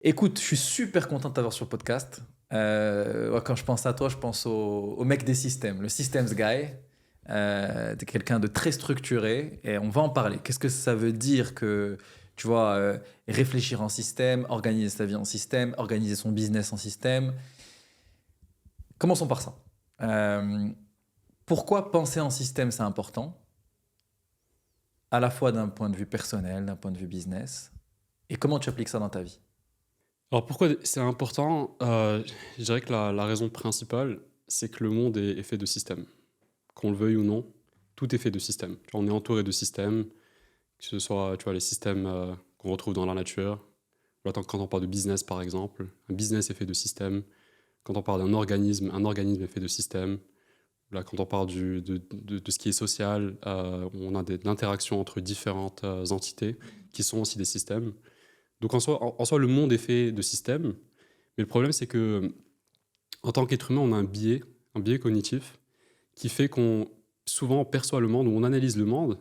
Écoute, je suis super content de t'avoir sur le podcast. Ouais, quand je pense à toi, je pense au mec des systèmes, le systems guy. T'es quelqu'un de très structuré et on va en parler. Qu'est-ce que ça veut dire que, tu vois, réfléchir en système, organiser sa vie en système, organiser son business en système. Commençons par ça. Euh, Pourquoi penser en système, c'est important, à la fois d'un point de vue personnel, d'un point de vue business, et comment tu appliques ça dans ta vie? Alors pourquoi c'est important? Je dirais que la raison principale, c'est que le monde est fait de systèmes. Qu'on le veuille ou non, tout est fait de systèmes. Tu vois, on est entouré de systèmes, que ce soit tu vois, les systèmes qu'on retrouve dans la nature. Là, quand on parle de business, par exemple, un business est fait de systèmes. Quand on parle d'un organisme, un organisme est fait de systèmes. Là, quand on parle de ce qui est social, on a de l'interaction entre différentes entités qui sont aussi des systèmes. Donc en soi, le monde est fait de systèmes, mais le problème c'est que en tant qu'être humain, on a un biais cognitif qui fait qu'on souvent perçoit le monde ou on analyse le monde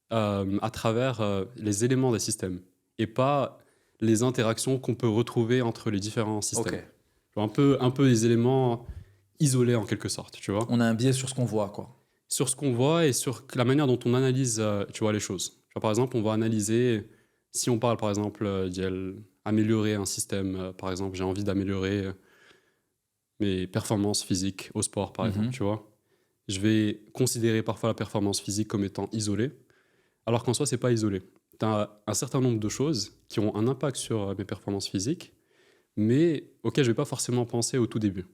à travers les éléments des systèmes et pas les interactions qu'on peut retrouver entre les différents Ok. systèmes. Genre un peu des éléments isolés en quelque sorte, tu vois, On a un biais sur ce qu'on voit, quoi. sur ce qu'on voit et sur la manière dont on analyse, tu vois, les choses. Tu vois, par exemple, on va analyser, si on parle par exemple d'améliorer un système, par exemple, j'ai envie d'améliorer mes performances physiques au sport, par exemple, tu Mhm. vois. Je vais considérer parfois la performance physique comme étant isolée, alors qu'en soi, c'est pas isolé. Tu as un certain nombre de choses qui ont un impact sur mes performances physiques, mais auxquelles je vais pas forcément penser au tout début.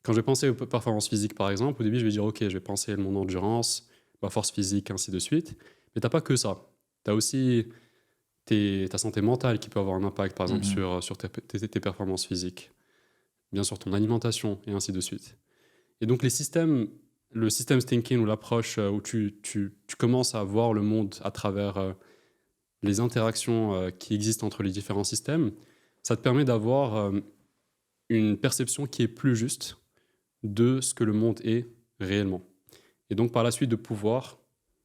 Quand je vais penser aux performances physiques, par exemple, au début, je vais dire, OK, je vais penser à mon endurance, ma force physique, ainsi de suite. Mais t'as pas que ça. Tu as aussi ta santé mentale qui peut avoir un impact, par exemple, Mhm. sur tes performances physiques. Bien sûr, ton alimentation, et ainsi de suite. Et donc, le system thinking ou l'approche où tu commences à voir le monde à travers les interactions qui existent entre les différents systèmes, ça te permet d'avoir une perception qui est plus juste de ce que le monde est réellement. Et donc par la suite de pouvoir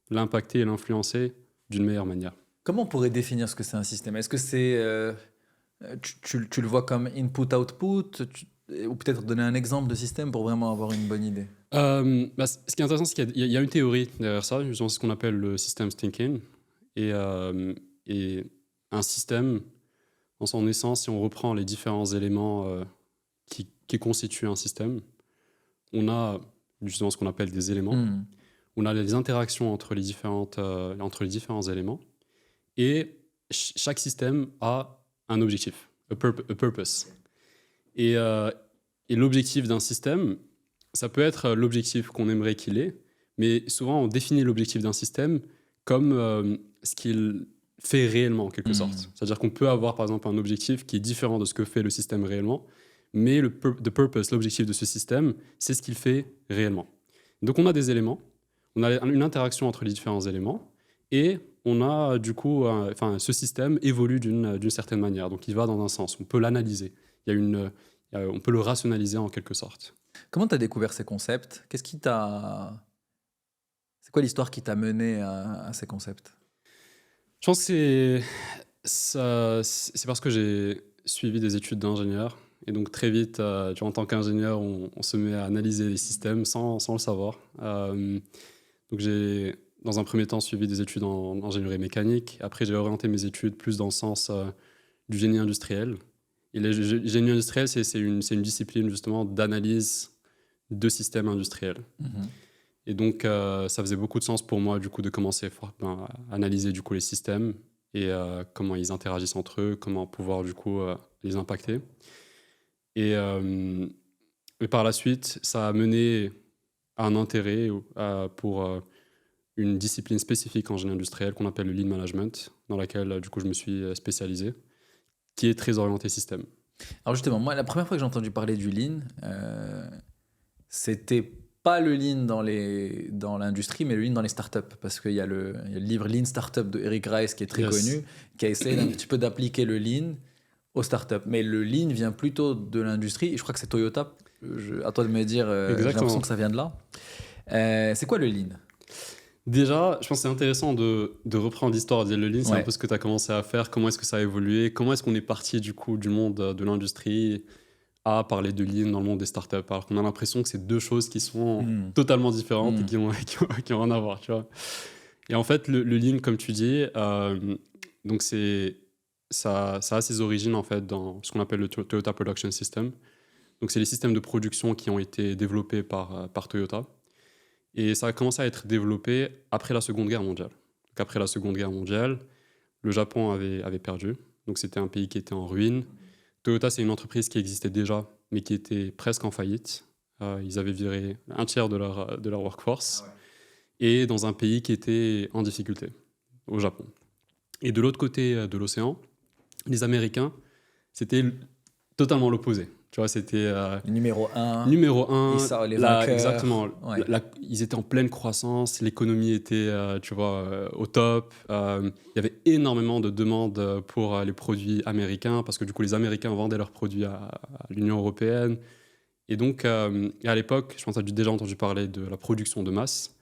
l'impacter et l'influencer d'une meilleure manière. Comment on pourrait définir ce que c'est un système? Est-ce que c'est, tu le vois comme input-output, ou peut-être donner un exemple de système pour vraiment avoir une bonne idée? Ce qui est intéressant, c'est qu'il y a une théorie derrière ça, justement, c'est ce qu'on appelle le systems thinking. Et un système, en son essence, si on reprend les différents éléments qui constituent un système, on a justement ce qu'on appelle des éléments. Hmm. On a les interactions entre les différents éléments. Et chaque système a un objectif, a purpose. Et, euh, et l'objectif d'un système, ça peut être l'objectif qu'on aimerait qu'il ait, mais souvent on définit l'objectif d'un système comme ce qu'il fait réellement en quelque Hmm. sorte. C'est-à-dire qu'on peut avoir par exemple un objectif qui est différent de ce que fait le système réellement, mais the purpose, l'objectif de ce système, c'est ce qu'il fait réellement. Donc on a des éléments, on a une interaction entre les différents éléments, et on a du coup, ce système évolue d'une certaine manière, donc il va dans un sens, on peut l'analyser, on peut le rationaliser en quelque sorte. Comment tu as découvert ces concepts? Qu'est-ce qui t'a... C'est quoi l'histoire qui t'a mené à ces concepts? Je pense que c'est parce que j'ai suivi des études d'ingénieur, et donc très vite, tu vois, en tant qu'ingénieur, on se met à analyser les systèmes sans le savoir. Donc j'ai, dans un premier temps, suivi des études en ingénierie mécanique. Après, j'ai orienté mes études plus dans le sens du génie industriel. Et le génie industriel, c'est une discipline justement d'analyse de systèmes industriels. Mhm. Et donc, ça faisait beaucoup de sens pour moi, du coup, de commencer à analyser, du coup, les systèmes et comment ils interagissent entre eux, comment pouvoir, du coup, les impacter. Et, et par la suite, ça a mené à un intérêt pour une discipline spécifique en génie industriel qu'on appelle le lean management, dans laquelle, du coup, je me suis spécialisé, qui est très orienté système. Alors justement, moi, la première fois que j'ai entendu parler du lean, c'était pas le lean dans l'industrie, mais le lean dans les startups. Parce qu'il y a le livre Lean Startup de Eric Rice qui est très Yes. connu, qui a essayé d'un petit peu d'appliquer le lean aux startups. Mais le lean vient plutôt de l'industrie. Et je crois que c'est Toyota. À toi de me dire, j'ai l'impression que Exactement. ça vient de là. C'est quoi le lean? Déjà, je pense que c'est intéressant de reprendre l'histoire d'Yellow Lean. C'est un Ouais. peu ce que tu as commencé à faire. Comment est-ce que ça a évolué? Comment est-ce qu'on est parti du coup du monde de l'industrie à parler de Lean dans le monde des startups? Alors qu'on a l'impression que c'est deux choses qui sont totalement différentes et qui ont rien à voir, tu vois. Et en fait, le Lean, comme tu dis, donc ça a ses origines en fait dans ce qu'on appelle le Toyota Production System. Donc c'est les systèmes de production qui ont été développés par Toyota. Et ça a commencé à être développé après la Seconde Guerre mondiale. Donc après la Seconde Guerre mondiale, le Japon avait perdu. Donc c'était un pays qui était en ruine. Toyota, c'est une entreprise qui existait déjà, mais qui était presque en faillite. Ils avaient viré un tiers de leur workforce. Ah ouais. Et dans un pays qui était en difficulté, au Japon. Et de l'autre côté de l'océan, les Américains, c'était totalement l'opposé. Tu vois, c'était numéro 1. Numéro 1, les vainqueurs. Exactement. Ouais. Ils étaient en pleine croissance, l'économie était, tu vois, au top. Il y avait énormément de demandes pour les produits américains parce que du coup, les Américains vendaient leurs produits à l'Union européenne. Et donc, à l'époque, je pense que tu as déjà entendu parler de la production de masse,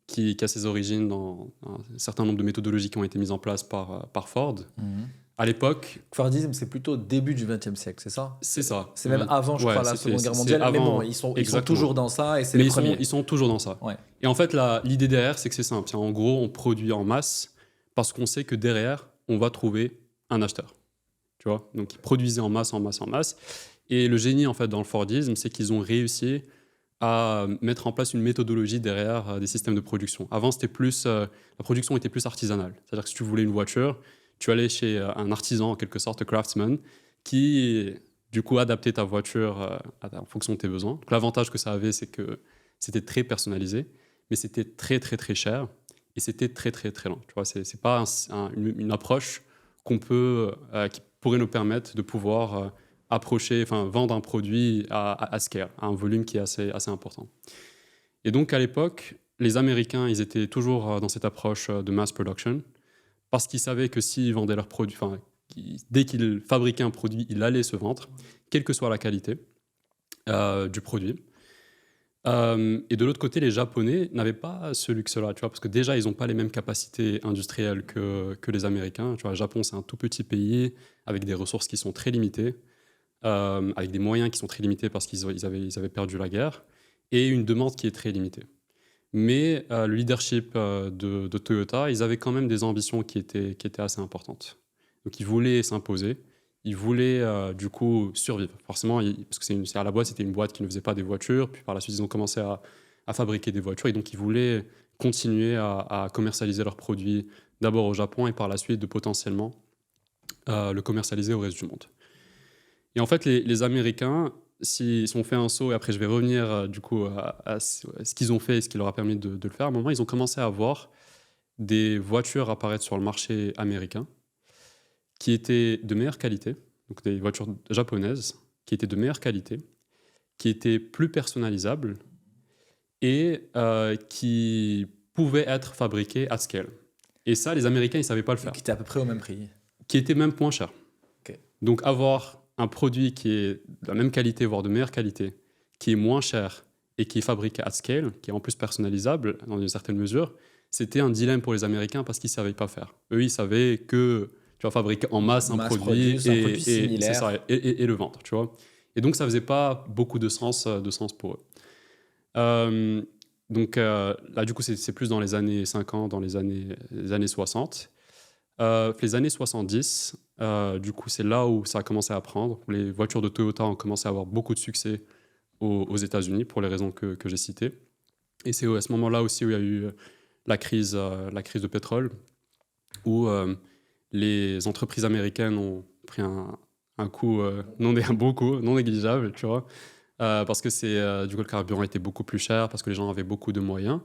qui a ses origines dans un certain nombre de méthodologies qui ont été mises en place par Ford. À l'époque... Fordisme, c'est plutôt début du XXe siècle, c'est ça? C'est ça. C'est même avant, je crois, la Seconde Guerre mondiale. Avant, mais bon, ils sont toujours dans ça et c'est les premiers. Ils sont toujours dans ça. Ouais. Et en fait, l'idée derrière, c'est que c'est simple. En gros, on produit en masse parce qu'on sait que derrière, on va trouver un acheteur. Tu vois? Donc, ils produisaient en masse. Et le génie, en fait, dans le Fordisme, c'est qu'ils ont réussi à mettre en place une méthodologie derrière des systèmes de production. Avant, la production était plus artisanale. C'est-à-dire que si tu voulais une voiture, tu allais chez un artisan, en quelque sorte, craftsman, qui, du coup, adaptait ta voiture en fonction de tes besoins. Donc, l'avantage que ça avait, c'est que c'était très personnalisé, mais c'était très, très, très cher et c'était très, très, très lent. Tu vois, c'est pas une approche qui pourrait nous permettre de pouvoir vendre un produit à scale, à un volume qui est assez important. Et donc, à l'époque, les Américains, ils étaient toujours dans cette approche de mass production parce qu'ils savaient que s'ils vendaient leurs produits, dès qu'ils fabriquaient un produit, il allait se vendre, quelle que soit la qualité du produit. Et de l'autre côté, les Japonais n'avaient pas ce luxe-là, tu vois, parce que déjà, ils n'ont pas les mêmes capacités industrielles que les Américains. Tu vois, le Japon, c'est un tout petit pays avec des ressources qui sont très limitées, avec des moyens qui sont très limités parce qu'ils avaient perdu la guerre, et une demande qui est très limitée. Mais le leadership de Toyota, ils avaient quand même des ambitions qui étaient assez importantes. Donc, ils voulaient s'imposer. Ils voulaient, du coup, survivre. Forcément, parce que à la boîte, c'était une boîte qui ne faisait pas des voitures. Puis, par la suite, ils ont commencé à fabriquer des voitures. Et donc, ils voulaient continuer à commercialiser leurs produits d'abord au Japon et par la suite de potentiellement le commercialiser au reste du monde. Et en fait, les Américains, si on fait un saut, et après je vais revenir du coup à ce qu'ils ont fait et ce qui leur a permis de le faire, à un moment, ils ont commencé à voir des voitures apparaître sur le marché américain qui étaient de meilleure qualité, donc des voitures japonaises qui étaient de meilleure qualité, qui étaient plus personnalisables et qui pouvaient être fabriquées à scale. Et ça, les Américains, ils ne savaient pas le faire. Qui étaient à peu près au même prix. Qui étaient même moins chers. Okay. Donc avoir un produit qui est de la même qualité, voire de meilleure qualité, qui est moins cher et qui est fabriqué à scale, qui est en plus personnalisable dans une certaine mesure, c'était un dilemme pour les Américains parce qu'ils ne savaient pas faire. Eux, ils savaient que tu vas fabriquer en masse un produit similaire. Et le vendre, tu vois. Et donc, ça ne faisait pas beaucoup de sens pour eux. Donc là, du coup, c'est plus dans les années 50, dans les années 60. Les années 70, du coup, c'est là où ça a commencé à prendre. Les voitures de Toyota ont commencé à avoir beaucoup de succès aux États-Unis pour les raisons que j'ai citées. Et c'est à ce moment-là aussi où il y a eu la crise de pétrole, où les entreprises américaines ont pris un coup, un bon coup, non négligeable, tu vois, parce que du coup, le carburant était beaucoup plus cher, parce que les gens avaient beaucoup de moyens.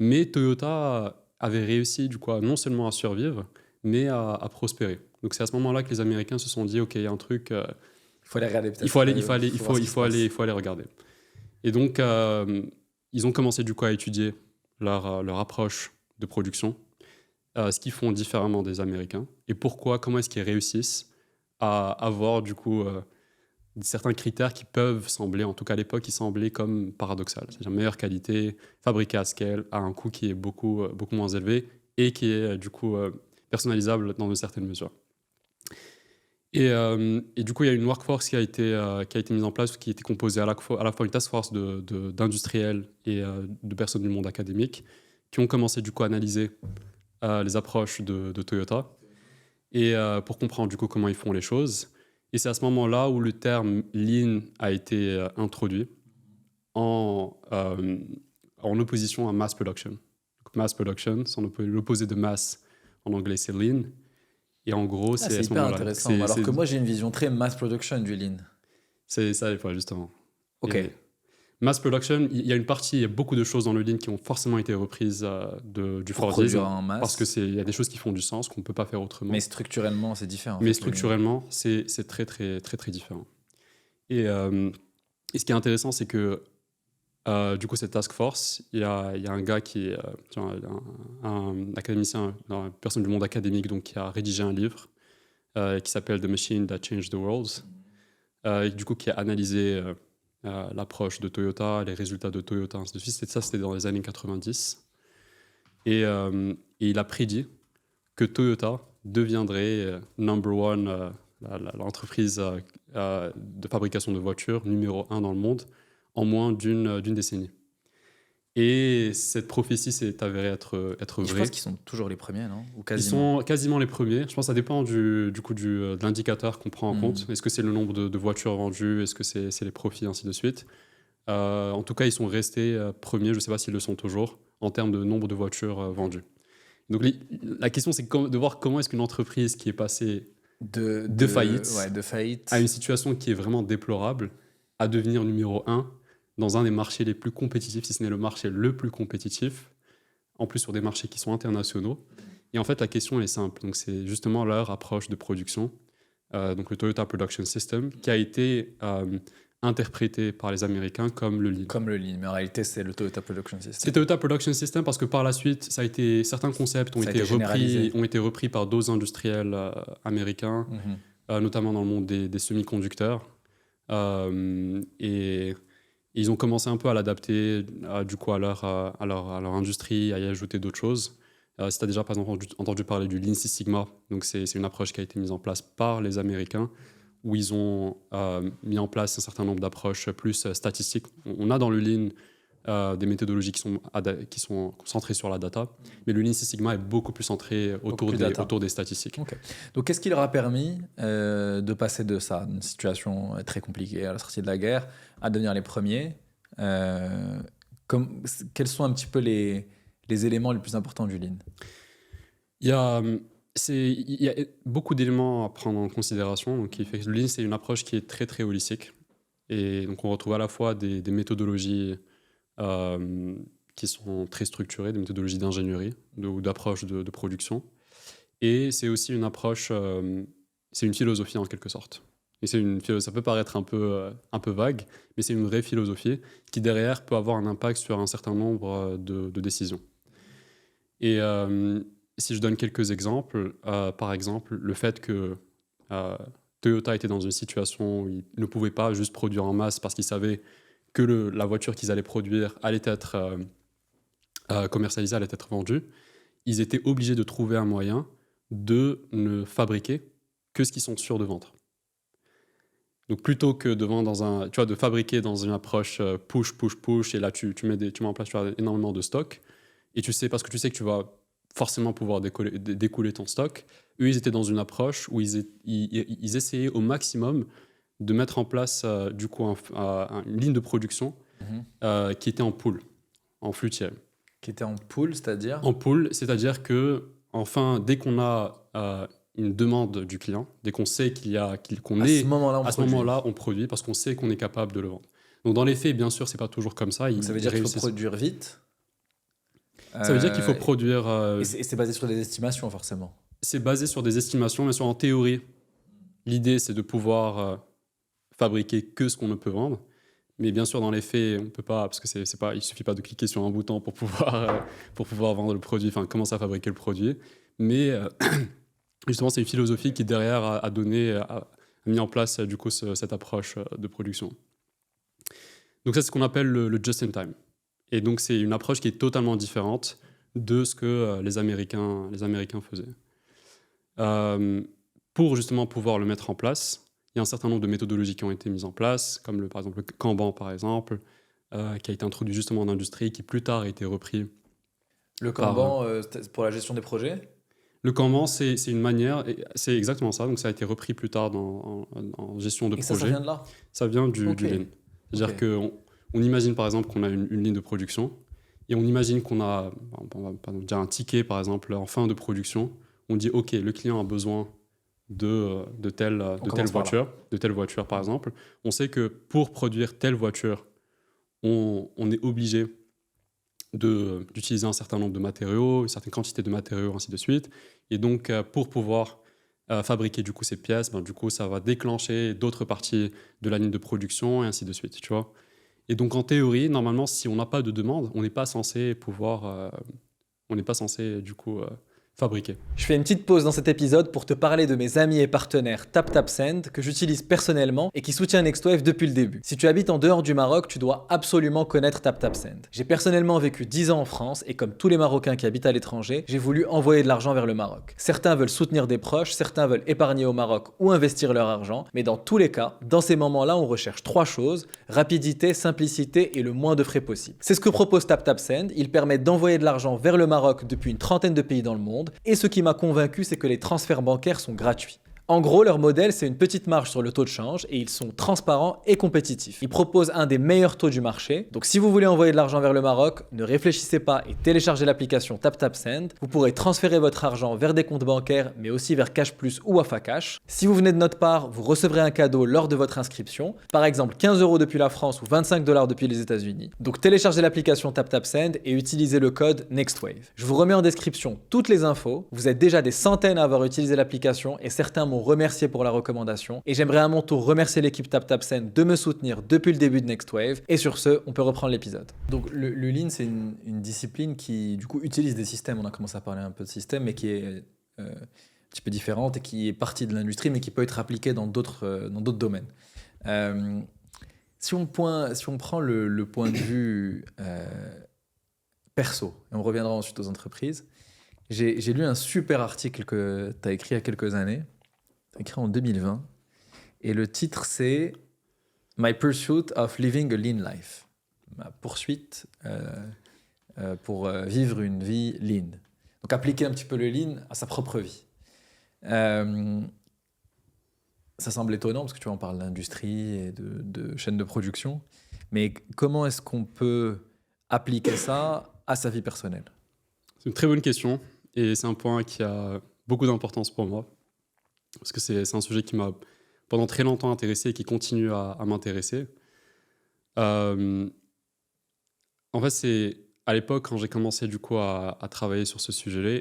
Mais Toyota avait réussi, du coup, non seulement à survivre, mais à prospérer. Donc c'est à ce moment-là que les Américains se sont dit, OK, il y a un truc... il faut aller regarder peut-être. Il faut aller regarder. Et donc, ils ont commencé du coup à étudier leur approche de production, ce qu'ils font différemment des Américains, et comment est-ce qu'ils réussissent à avoir du coup certains critères qui peuvent sembler, en tout cas à l'époque, qui semblaient comme paradoxal. C'est-à-dire meilleure qualité, fabriqué à scale, à un coût qui est beaucoup, beaucoup moins élevé et qui est du coup personnalisable dans une certaine mesure. Et du coup, il y a une workforce qui a été mise en place, qui était composée à la fois une task force d'industriels et de personnes du monde académique, qui ont commencé du coup à analyser les approches de Toyota et pour comprendre du coup comment ils font les choses. Et c'est à ce moment-là où le terme Lean a été introduit en opposition à Mass Production. Donc, Mass Production, l'opposé de Mass en anglais, c'est Lean. Et en gros, c'est à ce hyper moment-là. intéressant. Alors que moi, j'ai une vision très mass production du Lean. C'est ça, justement. Ok. Et Mass Production, il y a beaucoup de choses dans le Lean qui ont forcément été reprises du Fordisme. En masse. Parce qu'il y a des choses qui font du sens, qu'on ne peut pas faire autrement. Mais structurellement, c'est différent. Mais structurellement, c'est très, très, très, très différent. Et ce qui est intéressant, c'est que du coup, cette task force, il y a un gars qui est un académicien, une personne du monde académique, donc, qui a rédigé un livre qui s'appelle The Machine That Changed the World, et du coup, qui a analysé l'approche de Toyota, les résultats de Toyota, ainsi de suite. Ça, c'était dans les années 90. Et il a prédit que Toyota deviendrait number one, l'entreprise de fabrication de voitures numéro 1 dans le monde en moins d'une décennie. Et cette prophétie s'est avérée être vraie. Je pense qu'ils sont toujours les premiers, non? Ou quasiment. Ils sont quasiment les premiers. Je pense que ça dépend de l'indicateur qu'on prend en compte. Est-ce que c'est le nombre de voitures vendues? Est-ce que c'est les profits, ainsi de suite? En tout cas, ils sont restés premiers. Je ne sais pas s'ils le sont toujours, en termes de nombre de voitures vendues. Donc la question, c'est de voir comment est-ce qu'une entreprise qui est passée de faillite à une situation qui est vraiment déplorable, à devenir numéro 1 dans un des marchés les plus compétitifs, si ce n'est le marché le plus compétitif, en plus sur des marchés qui sont internationaux. Et en fait, la question elle est simple. Donc, c'est justement leur approche de production, donc le Toyota Production System, qui a été interprété par les Américains comme le Lean. Comme le Lean, mais en réalité, c'est le Toyota Production System. C'est Toyota Production System parce que par la suite, certains concepts ont été repris par d'autres industriels américains, notamment dans le monde des semi-conducteurs. Et ils ont commencé un peu à l'adapter du coup à leur industrie, à y ajouter d'autres choses. Si tu as déjà pas entendu parler du Lean Six Sigma, donc c'est une approche qui a été mise en place par les Américains, où ils ont mis en place un certain nombre d'approches plus statistiques. On a dans le Lean des méthodologies qui sont centrées sur la data, mais le Lean Six Sigma est beaucoup plus centré autour des statistiques. Okay. Donc, qu'est-ce qui leur a permis de passer de ça, d'une situation très compliquée à la sortie de la guerre, à devenir les premiers? Quels sont un petit peu les éléments les plus importants du Lean? Il y a beaucoup d'éléments à prendre en considération. Donc, le Lean, c'est une approche qui est très, très holistique. Et donc, on retrouve à la fois des méthodologies qui sont très structurées, des méthodologies d'ingénierie ou d'approche de production. Et c'est aussi une approche, c'est une philosophie en quelque sorte. Et ça peut paraître un peu vague, mais c'est une vraie philosophie qui derrière peut avoir un impact sur un certain nombre de décisions. Et si je donne quelques exemples, par exemple, le fait que Toyota était dans une situation où ils ne pouvaient pas juste produire en masse parce qu'ils savaient que la voiture qu'ils allaient produire allait être commercialisée, allait être vendue, ils étaient obligés de trouver un moyen de ne fabriquer que ce qu'ils sont sûrs de vendre. Donc plutôt que de fabriquer dans une approche push, et là tu mets en place énormément de stock, et parce que tu sais que tu vas forcément pouvoir découler ton stock, eux ils étaient dans une approche où ils essayaient au maximum de mettre en place du coup une ligne de production qui était en pool, en flux tiers. Qui était en pool, c'est-à-dire? En pool, c'est-à-dire que enfin, dès qu'on a une demande du client, dès qu'on sait à ce moment-là, on produit parce qu'on sait qu'on est capable de le vendre. Donc dans les faits, bien sûr, c'est pas toujours comme ça. Ça veut dire qu'il faut produire vite. Ça veut dire qu'il faut produire. Et c'est basé sur des estimations, forcément. C'est basé sur des estimations, mais en théorie, l'idée c'est de pouvoir fabriquer que ce qu'on ne peut vendre. Mais bien sûr, dans les faits, on peut pas, parce que il suffit pas de cliquer sur un bouton pour pouvoir vendre le produit, enfin commencer à fabriquer le produit. Mais justement, c'est une philosophie qui derrière a donné mis en place du coup cette approche de production. Donc ça, c'est ce qu'on appelle le just-in-time. Et donc c'est une approche qui est totalement différente de ce que les Américains faisaient. Pour justement pouvoir le mettre en place, il y a un certain nombre de méthodologies qui ont été mises en place, comme par exemple le Kanban par exemple, qui a été introduit justement en industrie, qui plus tard a été repris. Le Kanban, pour la gestion des projets? Le Kanban, c'est une manière, c'est exactement ça, donc ça a été repris plus tard en gestion de projet. Ça vient de là? Ça vient du Lean. C'est-à-dire qu'on imagine par exemple qu'on a une ligne de production, et on imagine qu'on a, on va dire un ticket par exemple en fin de production. On dit ok, le client a besoin de telle voiture par exemple. On sait que pour produire telle voiture, on est obligé d'utiliser un certain nombre de matériaux, une certaine quantité de matériaux, ainsi de suite. Et donc pour pouvoir fabriquer du coup ces pièces, du coup ça va déclencher d'autres parties de la ligne de production et ainsi de suite, tu vois. Et donc en théorie, normalement, si on n'a pas de demande, on n'est pas censé du coup fabriquer. Je fais une petite pause dans cet épisode pour te parler de mes amis et partenaires TapTapSend que j'utilise personnellement et qui soutient NextWave depuis le début. Si tu habites en dehors du Maroc, tu dois absolument connaître TapTapSend. J'ai personnellement vécu 10 ans en France et comme tous les Marocains qui habitent à l'étranger, j'ai voulu envoyer de l'argent vers le Maroc. Certains veulent soutenir des proches, certains veulent épargner au Maroc ou investir leur argent, mais dans tous les cas, dans ces moments-là, on recherche 3 choses: rapidité, simplicité et le moins de frais possible. C'est ce que propose TapTapSend. Il permet d'envoyer de l'argent vers le Maroc depuis une trentaine de pays dans le monde. Et ce qui m'a convaincu, c'est que les transferts bancaires sont gratuits. En gros, leur modèle, c'est une petite marge sur le taux de change et ils sont transparents et compétitifs. Ils proposent un des meilleurs taux du marché. Donc si vous voulez envoyer de l'argent vers le Maroc, ne réfléchissez pas et téléchargez l'application TapTapSend. Vous pourrez transférer votre argent vers des comptes bancaires, mais aussi vers Cash Plus ou AfaCash. Si vous venez de notre part, vous recevrez un cadeau lors de votre inscription. Par exemple, 15 € depuis la France ou 25 $ depuis les États-Unis. Donc téléchargez l'application TapTapSend et utilisez le code NEXTWAVE. Je vous remets en description toutes les infos. Vous êtes déjà des centaines à avoir utilisé l'application et certains m'ont remercié pour la recommandation. Et j'aimerais à mon tour remercier l'équipe TapTapSend de me soutenir depuis le début de NextWave. Et sur ce, on peut reprendre l'épisode. Donc le Lean, c'est une discipline qui du coup utilise des systèmes. On a commencé à parler un peu de systèmes, mais qui est un petit peu différente et qui est partie de l'industrie, mais qui peut être appliquée dans d'autres domaines. Si on prend le point de vue perso, et on reviendra ensuite aux entreprises, j'ai lu un super article que tu as écrit il y a quelques années, écrit en 2020, et le titre c'est My Pursuit of Living a Lean Life, ma poursuite pour vivre une vie lean. Donc appliquer un petit peu le lean à sa propre vie. Ça semble étonnant parce que tu vois, on parle d'industrie et de chaîne de production, mais comment est-ce qu'on peut appliquer ça à sa vie personnelle? C'est une très bonne question et c'est un point qui a beaucoup d'importance pour moi parce que c'est un sujet qui m'a pendant très longtemps intéressé et qui continue à m'intéresser. En fait, c'est à l'époque quand j'ai commencé du coup à travailler sur ce sujet-là,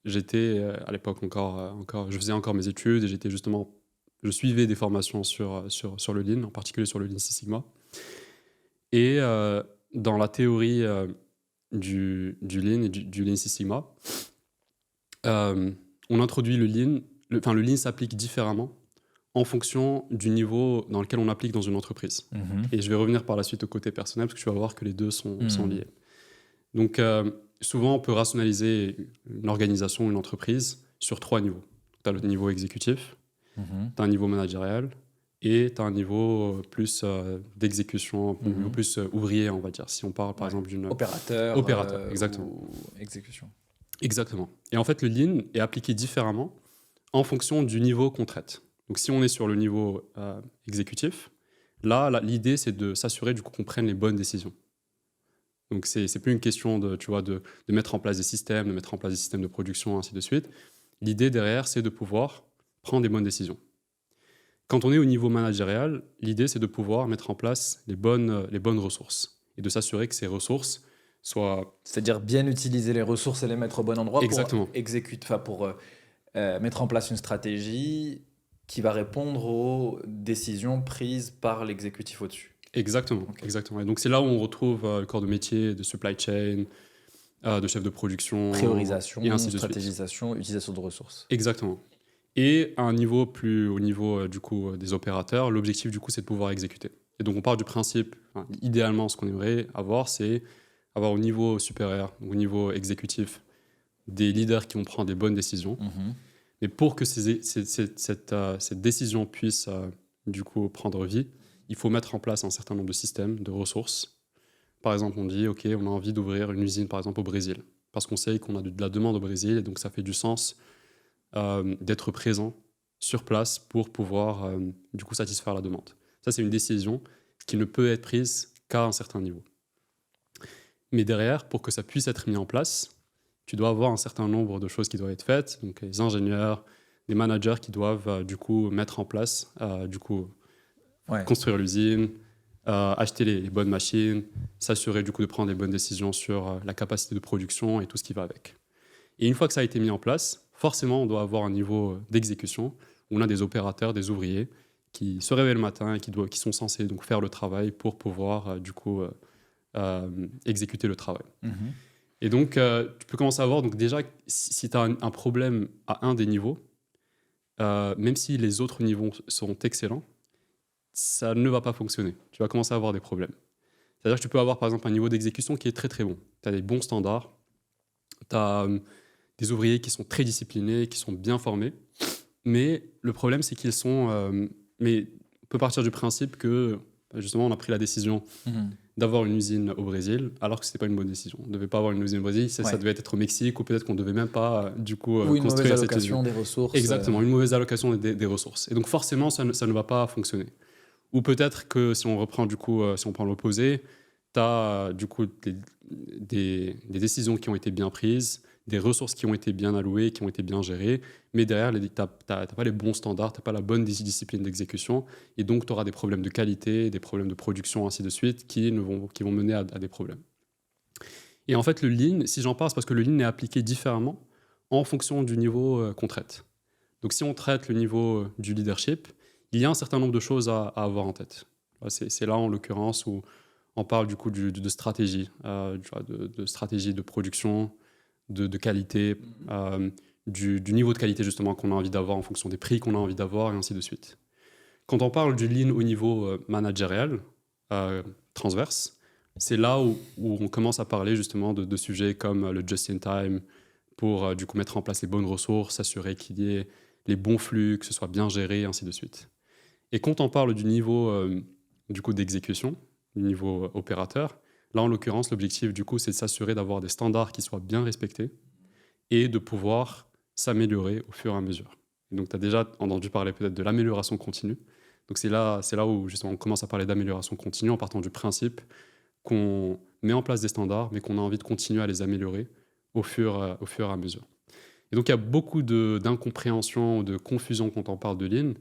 j'étais à l'époque encore, je faisais encore mes études et je suivais des formations sur le Lean, en particulier sur le Lean Six Sigma. Et dans la théorie du Lean et du Lean Six Sigma, on introduit le Lean. Le Lean s'applique différemment en fonction du niveau dans lequel on applique dans une entreprise. Et je vais revenir par la suite au côté personnel parce que tu vas voir que les deux sont liés. Donc, souvent, on peut rationaliser une organisation, une entreprise sur 3 niveaux. Tu as le niveau exécutif, tu as un niveau managérial et tu as un niveau plus d'exécution, un niveau plus ouvrier, on va dire. Si on parle par exemple d'une... Opérateur, exactement. Ou exécution. Exactement. Et en fait, le Lean est appliqué différemment en fonction du niveau qu'on traite. Donc, si on est sur le niveau exécutif, là, l'idée, c'est de s'assurer du coup qu'on prenne les bonnes décisions. Donc, c'est plus une question de mettre en place des systèmes, de mettre en place des systèmes de production, ainsi de suite. L'idée derrière, c'est de pouvoir prendre des bonnes décisions. Quand on est au niveau managérial, l'idée, c'est de pouvoir mettre en place les bonnes ressources et de s'assurer que ces ressources soient... C'est-à-dire bien utiliser les ressources et les mettre au bon endroit. Exactement. Pour mettre en place une stratégie qui va répondre aux décisions prises par l'exécutif au-dessus. Exactement, okay. Exactement. Et donc, c'est là où on retrouve le corps de métier, de supply chain, de chef de production. Priorisation, et ainsi de stratégisation, utilisation de ressources. Exactement. Et à un niveau plus au niveau du coup des opérateurs, l'objectif du coup c'est de pouvoir exécuter. Et donc on part du principe, enfin, idéalement ce qu'on aimerait avoir, c'est avoir au niveau supérieur, au niveau exécutif, des leaders qui vont prendre des bonnes décisions. Mais pour que cette décision puisse du coup prendre vie, il faut mettre en place un certain nombre de systèmes, de ressources. Par exemple, on dit, OK, on a envie d'ouvrir une usine, par exemple, au Brésil, parce qu'on sait qu'on a de la demande au Brésil, et donc ça fait du sens d'être présent sur place pour pouvoir du coup satisfaire la demande. Ça, c'est une décision qui ne peut être prise qu'à un certain niveau. Mais derrière, pour que ça puisse être mis en place, tu dois avoir un certain nombre de choses qui doivent être faites. Donc, les ingénieurs, les managers qui doivent du coup mettre en place, construire l'usine, acheter les bonnes machines, s'assurer du coup de prendre les bonnes décisions sur la capacité de production et tout ce qui va avec. Et une fois que ça a été mis en place, forcément, on doit avoir un niveau d'exécution où on a des opérateurs, des ouvriers qui se réveillent le matin et qui sont censés donc faire le travail pour pouvoir exécuter le travail. Et donc, tu peux commencer à voir, donc déjà, si tu as un problème à un des niveaux, même si les autres niveaux sont excellents, ça ne va pas fonctionner. Tu vas commencer à avoir des problèmes. C'est-à-dire que tu peux avoir, par exemple, un niveau d'exécution qui est très, très bon. Tu as des bons standards, tu as des ouvriers qui sont très disciplinés, qui sont bien formés, mais le problème, c'est qu'ils sont... mais on peut partir du principe que, justement, on a pris la décision d'avoir une usine au Brésil, alors que ce n'était pas une bonne décision. On ne devait pas avoir une usine au Brésil, ça devait être au Mexique, ou peut-être qu'on ne devait même pas, du coup, ou une construire mauvaise cette usine. allocation des ressources. Exactement, une mauvaise allocation des ressources. Et donc, forcément, ça ne va pas fonctionner. Ou peut-être que si on reprend, du coup, si on prend l'opposé, tu as, du coup, des décisions qui ont été bien prises, des ressources qui ont été bien allouées, qui ont été bien gérées, mais derrière, tu n'as pas les bons standards, tu n'as pas la bonne discipline d'exécution, et donc tu auras des problèmes de qualité, des problèmes de production, ainsi de suite, qui vont mener à des problèmes. Et en fait, le Lean, si j'en parle, c'est parce que le Lean est appliqué différemment en fonction du niveau qu'on traite. Donc si on traite le niveau du leadership, il y a un certain nombre de choses à avoir en tête. C'est là, en l'occurrence, où on parle du coup de stratégie, de stratégie de production, de qualité, du niveau de qualité justement qu'on a envie d'avoir en fonction des prix qu'on a envie d'avoir, et ainsi de suite. Quand on parle du Lean au niveau managérial, transverse, c'est là où on commence à parler justement de sujets comme le just-in-time, pour du coup mettre en place les bonnes ressources, s'assurer qu'il y ait les bons flux, que ce soit bien géré, et ainsi de suite. Et quand on parle du niveau du coup d'exécution, du niveau opérateur, là en l'occurrence l'objectif du coup c'est de s'assurer d'avoir des standards qui soient bien respectés et de pouvoir s'améliorer au fur et à mesure. Et donc tu as déjà entendu parler peut-être de l'amélioration continue. Donc c'est là où justement on commence à parler d'amélioration continue en partant du principe qu'on met en place des standards mais qu'on a envie de continuer à les améliorer au fur et à mesure. Et donc il y a beaucoup d'incompréhension, de confusion quand on parle de Lean.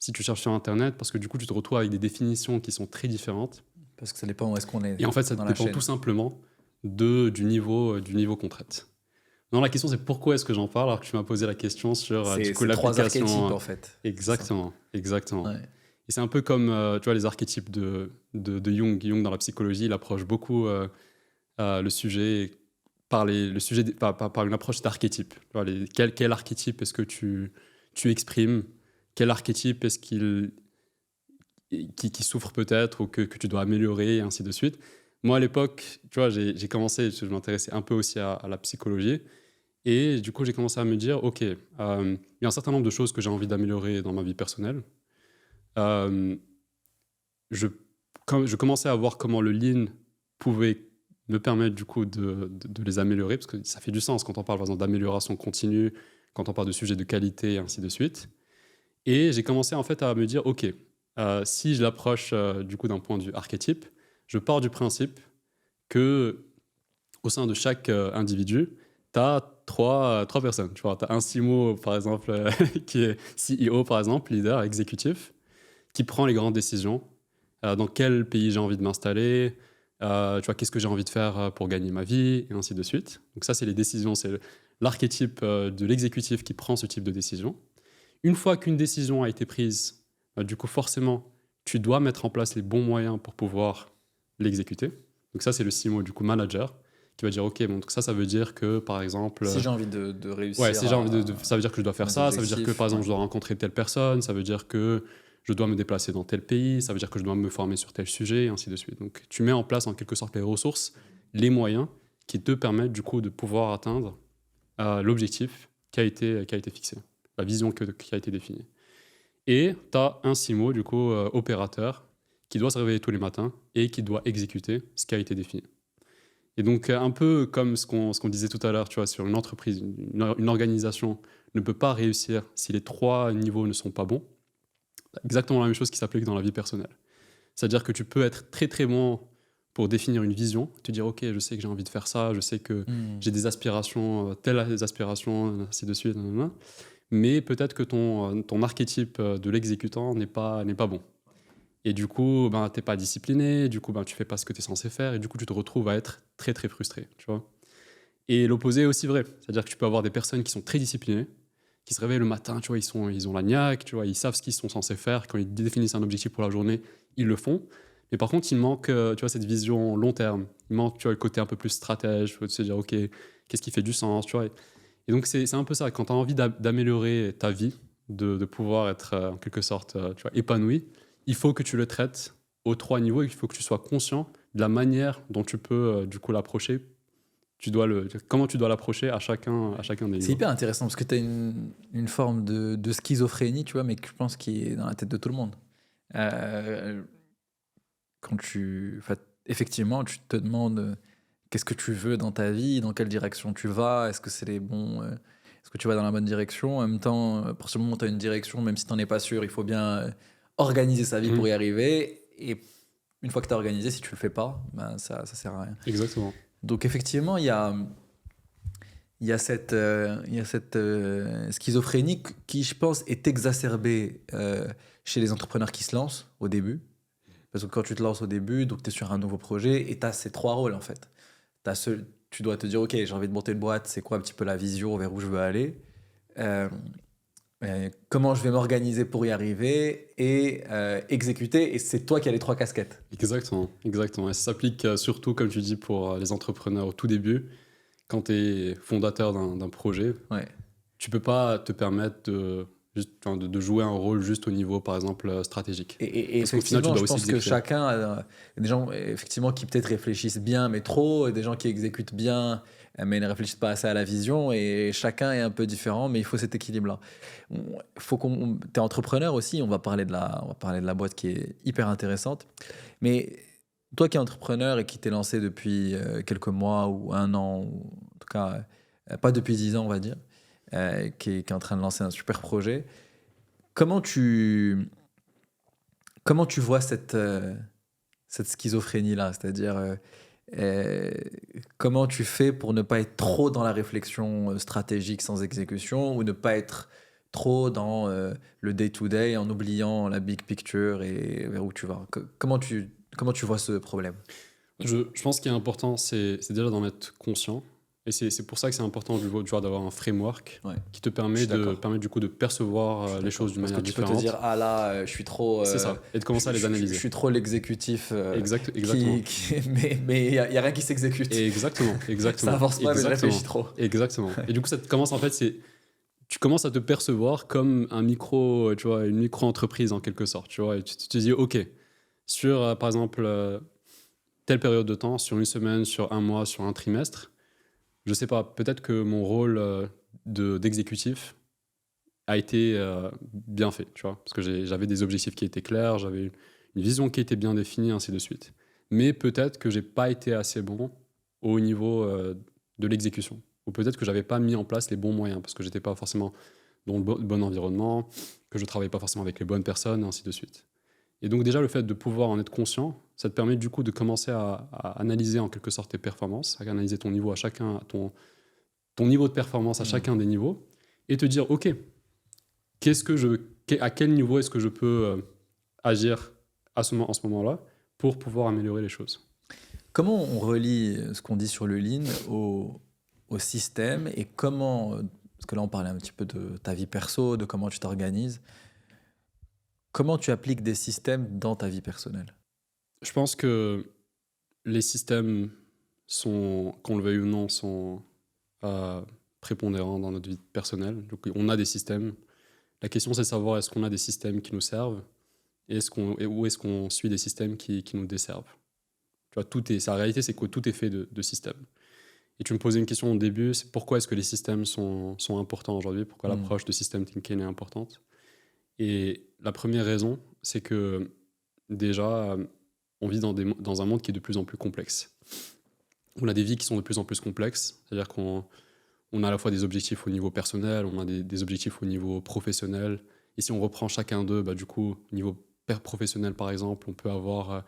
Si tu cherches sur Internet, parce que du coup, tu te retrouves avec des définitions qui sont très différentes. Parce que ça dépend où est-ce qu'on est. Et en fait, ça dépend tout simplement du niveau qu'on traite. Non, la question, c'est pourquoi est-ce que j'en parle alors que tu m'as posé la question sur c'est l'application. Trois archétypes, en fait. Exactement. Ouais. Et c'est un peu comme tu vois, les archétypes de Jung. Jung, dans la psychologie, il approche beaucoup le sujet par une approche d'archétype. Quel archétype est-ce que tu exprimes? Quel archétype est-ce qui souffre peut-être ou que tu dois améliorer, et ainsi de suite. Moi, à l'époque, tu vois, j'ai commencé, je m'intéressais un peu aussi à la psychologie. Et du coup, j'ai commencé à me dire, OK, il y a un certain nombre de choses que j'ai envie d'améliorer dans ma vie personnelle. Je commençais à voir comment le Lean pouvait me permettre du coup de les améliorer, parce que ça fait du sens quand on parle par exemple d'amélioration continue, quand on parle de sujets de qualité, et ainsi de suite. Et j'ai commencé en fait à me dire, OK, si je l'approche du coup d'un point de vue archétype, je pars du principe que au sein de chaque individu, tu as trois personnes. Tu as un CMO, par exemple, qui est CEO, par exemple, leader, exécutif, qui prend les grandes décisions. Dans quel pays j'ai envie de m'installer, tu vois, qu'est-ce que j'ai envie de faire pour gagner ma vie, et ainsi de suite. Donc ça, c'est les décisions, c'est l'archétype de l'exécutif qui prend ce type de décision. Une fois qu'une décision a été prise, du coup, forcément, tu dois mettre en place les bons moyens pour pouvoir l'exécuter. Donc ça, c'est le CMO, du coup, manager, qui va dire ok, bon, donc ça veut dire que par exemple. Si j'ai envie de réussir. Ouais, si j'ai envie ça veut dire que je dois faire ça, ça veut dire que par exemple ouais. je dois rencontrer telle personne, ça veut dire que je dois me déplacer dans tel pays, ça veut dire que je dois me former sur tel sujet, et ainsi de suite. Donc tu mets en place en quelque sorte les ressources, les moyens qui te permettent du coup de pouvoir atteindre l'objectif qui a été fixé, la vision qui a été définie. Et tu as un CMO, du coup, opérateur, qui doit se réveiller tous les matins et qui doit exécuter ce qui a été défini. Et donc, un peu comme ce qu'on disait tout à l'heure, tu vois, sur une entreprise, une organisation ne peut pas réussir si les 3 niveaux ne sont pas bons. Exactement la même chose qui s'applique dans la vie personnelle. C'est-à-dire que tu peux être très très bon pour définir une vision, te dire ok, je sais que j'ai envie de faire ça, je sais que j'ai des aspirations, telles aspirations, ainsi de suite, mais peut-être que ton archétype de l'exécutant n'est pas bon. Et du coup, ben, tu n'es pas discipliné, du coup, ben, tu ne fais pas ce que tu es censé faire, et du coup, tu te retrouves à être très très frustré. Tu vois. Et l'opposé est aussi vrai, c'est-à-dire que tu peux avoir des personnes qui sont très disciplinées, qui se réveillent le matin, tu vois, ils ont la niaque, tu vois, ils savent ce qu'ils sont censés faire, quand ils définissent un objectif pour la journée, ils le font. Mais par contre, il manque tu vois, cette vision long terme. Il manque tu vois, le côté un peu plus stratège, il faut se dire, OK, qu'est-ce qui fait du sens, tu vois. Et donc, c'est un peu ça. Quand tu as envie d'améliorer ta vie, de pouvoir être en quelque sorte tu vois, épanoui, il faut que tu le traites aux 3 niveaux et il faut que tu sois conscient de la manière dont tu peux du coup l'approcher. Comment tu dois l'approcher à chacun des niveaux. C'est hyper intéressant parce que tu as une forme de schizophrénie, tu vois, mais que je pense qui est dans la tête de tout le monde. Effectivement, tu te demandes qu'est-ce que tu veux dans ta vie, dans quelle direction tu vas, est-ce que c'est est-ce que tu vas dans la bonne direction. En même temps, pour ce moment, tu as une direction, même si tu n'en es pas sûr, il faut bien organiser sa vie pour y arriver. Et une fois que tu as organisé, si tu le fais pas, ben ça sert à rien. Exactement. Donc effectivement, il y a cette schizophrénie qui, je pense, est exacerbée chez les entrepreneurs qui se lancent au début. Parce que quand tu te lances au début, donc tu es sur un nouveau projet et tu as ces 3 rôles en fait. Tu dois te dire, ok, j'ai envie de monter une boîte, c'est quoi un petit peu la vision vers où je veux aller, comment je vais m'organiser pour y arriver et exécuter. Et c'est toi qui as les 3 casquettes. Exactement. Et ça s'applique surtout, comme tu dis, pour les entrepreneurs au tout début. Quand tu es fondateur d'un projet, tu peux pas te permettre de jouer un rôle juste au niveau, par exemple, stratégique. Et effectivement, je pense que chacun a des gens effectivement qui peut-être réfléchissent bien, mais trop, et des gens qui exécutent bien, mais ne réfléchissent pas assez à la vision. Et chacun est un peu différent, mais il faut cet équilibre-là. T'es entrepreneur aussi. On va parler de la boîte qui est hyper intéressante. Mais toi qui es entrepreneur et qui t'es lancé depuis quelques mois ou 1 an, ou en tout cas pas depuis 10 ans, on va dire, qui est en train de lancer un super projet. Comment tu vois cette schizophrénie-là? C'est-à-dire, comment tu fais pour ne pas être trop dans la réflexion stratégique sans exécution ou ne pas être trop dans le day-to-day en oubliant la big picture et vers où tu vas? Comment tu vois ce problème? Je pense qu'il est important, c'est déjà d'en être conscient. Et c'est pour ça que c'est important d'avoir un framework qui te permet du coup de percevoir les choses d'une manière différente. Parce que tu peux te dire, ah là, je suis trop... c'est ça, et de commencer à les analyser. Je suis trop l'exécutif. Exactement. Mais il n'y a rien qui s'exécute. Exactement. Ça avance pas, mais je réfléchis trop. Exactement. Et du coup, ça commence en fait, tu commences à te percevoir comme une micro-entreprise en quelque sorte. Tu vois, et tu te dis, ok, sur par exemple telle période de temps, sur 1 semaine, sur 1 mois, sur 1 trimestre, je sais pas, peut-être que mon rôle d'exécutif a été bien fait, tu vois, parce que j'avais des objectifs qui étaient clairs, j'avais une vision qui était bien définie, ainsi de suite. Mais peut-être que j'ai pas été assez bon au niveau de l'exécution, ou peut-être que j'avais pas mis en place les bons moyens, parce que j'étais pas forcément dans le bon environnement, que je travaillais pas forcément avec les bonnes personnes, ainsi de suite. Et donc déjà, le fait de pouvoir en être conscient, ça te permet du coup de commencer à analyser en quelque sorte tes performances, à analyser ton niveau à chacun, ton niveau de performance à chacun des niveaux, et te dire, ok, à quel niveau est-ce que je peux agir en ce moment-là pour pouvoir améliorer les choses. Comment on relie ce qu'on dit sur le Lean au système et comment, parce que là on parlait un petit peu de ta vie perso, de comment tu t'organises, comment tu appliques des systèmes dans ta vie personnelle? Je pense que les systèmes qu'on le veuille ou non, sont prépondérants dans notre vie personnelle. Donc, on a des systèmes. La question, c'est de savoir est-ce qu'on a des systèmes qui nous servent ou est-ce qu'on suit des systèmes qui nous desservent. Tu vois, la réalité, c'est que tout est fait de systèmes. Et tu me posais une question au début, c'est pourquoi est-ce que les systèmes sont importants aujourd'hui, pourquoi l'approche de system thinking est importante. Et la première raison, c'est que déjà, on vit dans un monde qui est de plus en plus complexe. On a des vies qui sont de plus en plus complexes, c'est-à-dire qu'on a à la fois des objectifs au niveau personnel, on a des objectifs au niveau professionnel. Et si on reprend chacun d'eux, du coup, au niveau professionnel par exemple, on peut avoir...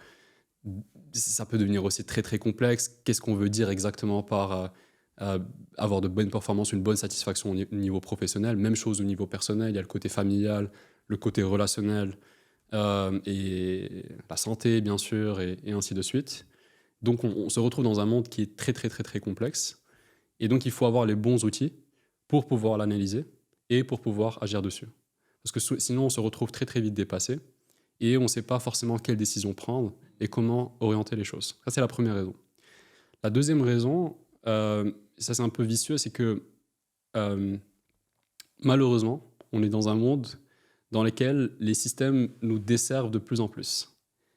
ça peut devenir aussi très très complexe. Qu'est-ce qu'on veut dire exactement par avoir de bonnes performances, une bonne satisfaction au niveau professionnel? Même chose au niveau personnel, il y a le côté familial, le côté relationnel, et la santé bien sûr, et ainsi de suite. Donc on se retrouve dans un monde qui est très très très très complexe, et donc il faut avoir les bons outils pour pouvoir l'analyser et pour pouvoir agir dessus. Parce que sinon on se retrouve très très vite dépassé, et on ne sait pas forcément quelle décision prendre et comment orienter les choses. Ça, c'est la première raison. La deuxième raison, ça c'est un peu vicieux, c'est que malheureusement, on est dans un monde dans lequel les systèmes nous desservent de plus en plus.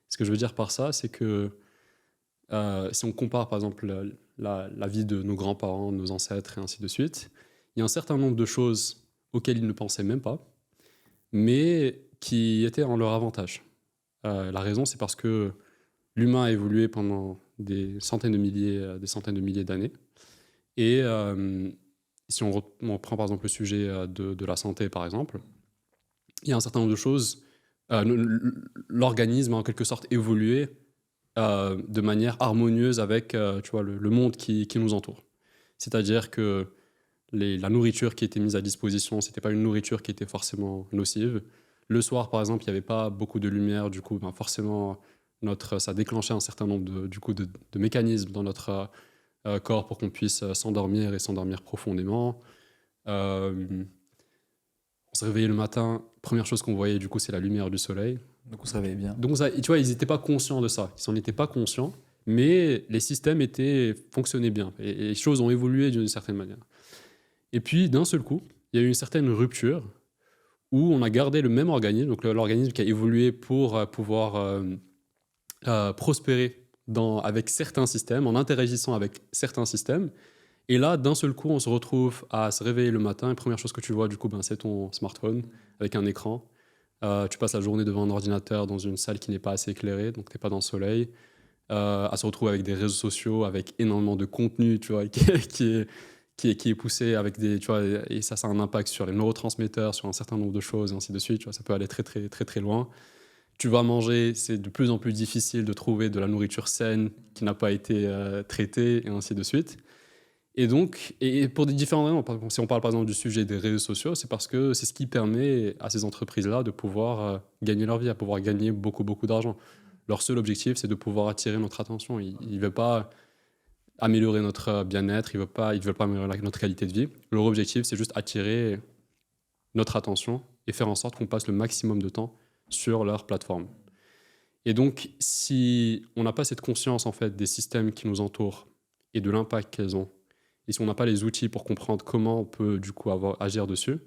Ce que je veux dire par ça, c'est que si on compare par exemple la vie de nos grands-parents, nos ancêtres et ainsi de suite, il y a un certain nombre de choses auxquelles ils ne pensaient même pas, mais qui étaient en leur avantage. La raison, c'est parce que l'humain a évolué pendant des centaines de milliers d'années. Et si on prend par exemple le sujet de la santé, par exemple, il y a un certain nombre de choses. L'organisme a en quelque sorte évolué de manière harmonieuse avec tu vois, le monde qui nous entoure. C'est-à-dire que la nourriture qui était mise à disposition, ce n'était pas une nourriture qui était forcément nocive. Le soir, par exemple, il n'y avait pas beaucoup de lumière, du coup, forcément, ça déclenchait un certain nombre de mécanismes dans notre corps pour qu'on puisse s'endormir et s'endormir profondément. On se réveillait le matin, première chose qu'on voyait, du coup, c'est la lumière du soleil. Donc on se réveille bien. Donc, tu vois, ils n'étaient pas conscients de ça. Ils s'en étaient pas conscients, mais les systèmes fonctionnaient bien. Et les choses ont évolué d'une certaine manière. Et puis, d'un seul coup, il y a eu une certaine rupture où on a gardé le même organisme, donc l'organisme qui a évolué pour pouvoir prospérer avec certains systèmes, en interagissant avec certains systèmes. Et là, d'un seul coup, on se retrouve à se réveiller le matin. Et première chose que tu vois, du coup, c'est ton smartphone avec un écran. Tu passes la journée devant un ordinateur dans une salle qui n'est pas assez éclairée, donc tu n'es pas dans le soleil. À se retrouver avec des réseaux sociaux, avec énormément de contenu, tu vois, qui est poussé avec tu vois, et ça a un impact sur les neurotransmetteurs, sur un certain nombre de choses, et ainsi de suite. Tu vois, ça peut aller très, très, très, très loin. Tu vas manger, c'est de plus en plus difficile de trouver de la nourriture saine qui n'a pas été traitée, et ainsi de suite. Et donc, et pour des différentes raisons, si on parle par exemple du sujet des réseaux sociaux, c'est parce que c'est ce qui permet à ces entreprises-là de pouvoir gagner leur vie, à pouvoir gagner beaucoup, beaucoup d'argent. Leur seul objectif, c'est de pouvoir attirer notre attention. Ils ne veulent pas améliorer notre bien-être, ils ne veulent pas améliorer notre qualité de vie. Leur objectif, c'est juste attirer notre attention et faire en sorte qu'on passe le maximum de temps sur leur plateforme. Et donc, si on n'a pas cette conscience en fait, des systèmes qui nous entourent et de l'impact qu'elles ont, et si on n'a pas les outils pour comprendre comment on peut du coup agir dessus,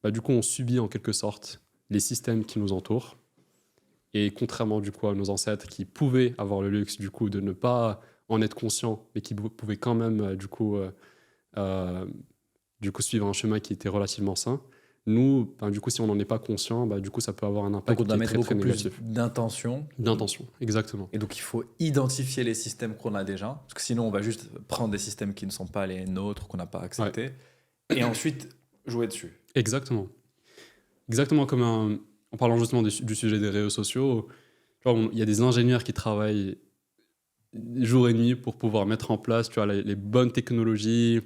du coup on subit en quelque sorte les systèmes qui nous entourent. Et contrairement du coup à nos ancêtres qui pouvaient avoir le luxe du coup de ne pas en être conscients, mais qui pouvaient quand même du coup suivre un chemin qui était relativement sain, nous, du coup, si on n'en est pas conscient, du coup, ça peut avoir un impact donc on doit mettre très, très beaucoup plus négatif. d'intention. D'intention, exactement. Et donc il faut identifier les systèmes qu'on a déjà, parce que sinon on va juste prendre des systèmes qui ne sont pas les nôtres, qu'on n'a pas acceptés, et ensuite jouer dessus. Exactement. Exactement comme en parlant justement du sujet des réseaux sociaux, il y a des ingénieurs qui travaillent jour et nuit pour pouvoir mettre en place les bonnes technologies,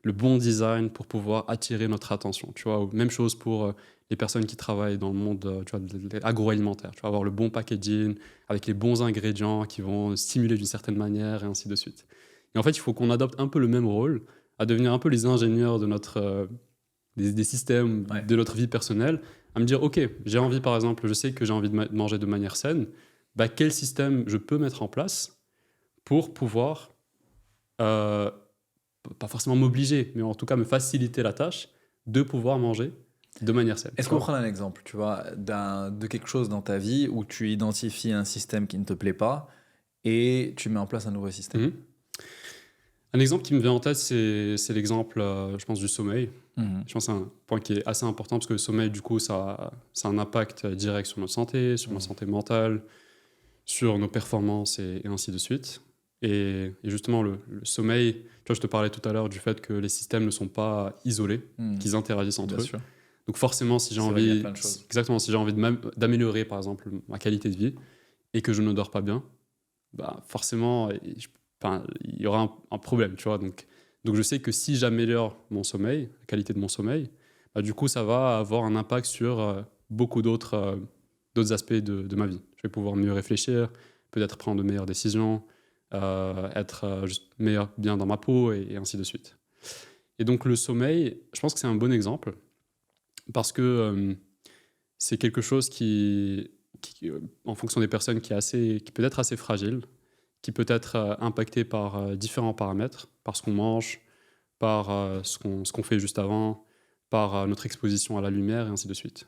le bon design pour pouvoir attirer notre attention. Tu vois, même chose pour les personnes qui travaillent dans le monde agroalimentaire. Tu vas avoir le bon packaging avec les bons ingrédients qui vont stimuler d'une certaine manière et ainsi de suite. Et en fait, il faut qu'on adopte un peu le même rôle, à devenir un peu les ingénieurs de des systèmes de notre vie personnelle, à me dire, OK, j'ai envie par exemple, je sais que j'ai envie de manger de manière saine, quel système je peux mettre en place pour pouvoir pas forcément m'obliger, mais en tout cas me faciliter la tâche de pouvoir manger de manière saine. Est-ce qu'on prend un exemple, tu vois, de quelque chose dans ta vie où tu identifies un système qui ne te plaît pas et tu mets en place un nouveau système? Mhm. Un exemple qui me vient en tête, c'est l'exemple, je pense, du sommeil. Mhm. Je pense que c'est un point qui est assez important parce que le sommeil, du coup, ça a un impact direct sur notre santé, sur notre santé mentale, sur nos performances et ainsi de suite. Et justement, le sommeil, tu vois, je te parlais tout à l'heure du fait que les systèmes ne sont pas isolés, qu'ils interagissent entre Bien eux. sûr. Donc forcément, si j'ai C'est vrai qu'il y a envie, plein de choses. exactement, si j'ai envie d'améliorer, par exemple, ma qualité de vie et que je ne dors pas bien, bah forcément, il y aura un problème, tu vois. Donc je sais que si j'améliore mon sommeil, la qualité de mon sommeil, bah, du coup, ça va avoir un impact sur beaucoup d'autres aspects de ma vie. Je vais pouvoir mieux réfléchir, peut-être prendre de meilleures décisions, être juste bien dans ma peau et ainsi de suite. Et donc le sommeil, je pense que c'est un bon exemple parce que c'est quelque chose qui, en fonction des personnes, qui peut être assez fragile, qui peut être impacté par différents paramètres, par ce qu'on mange, par ce qu'on fait juste avant, par notre exposition à la lumière et ainsi de suite.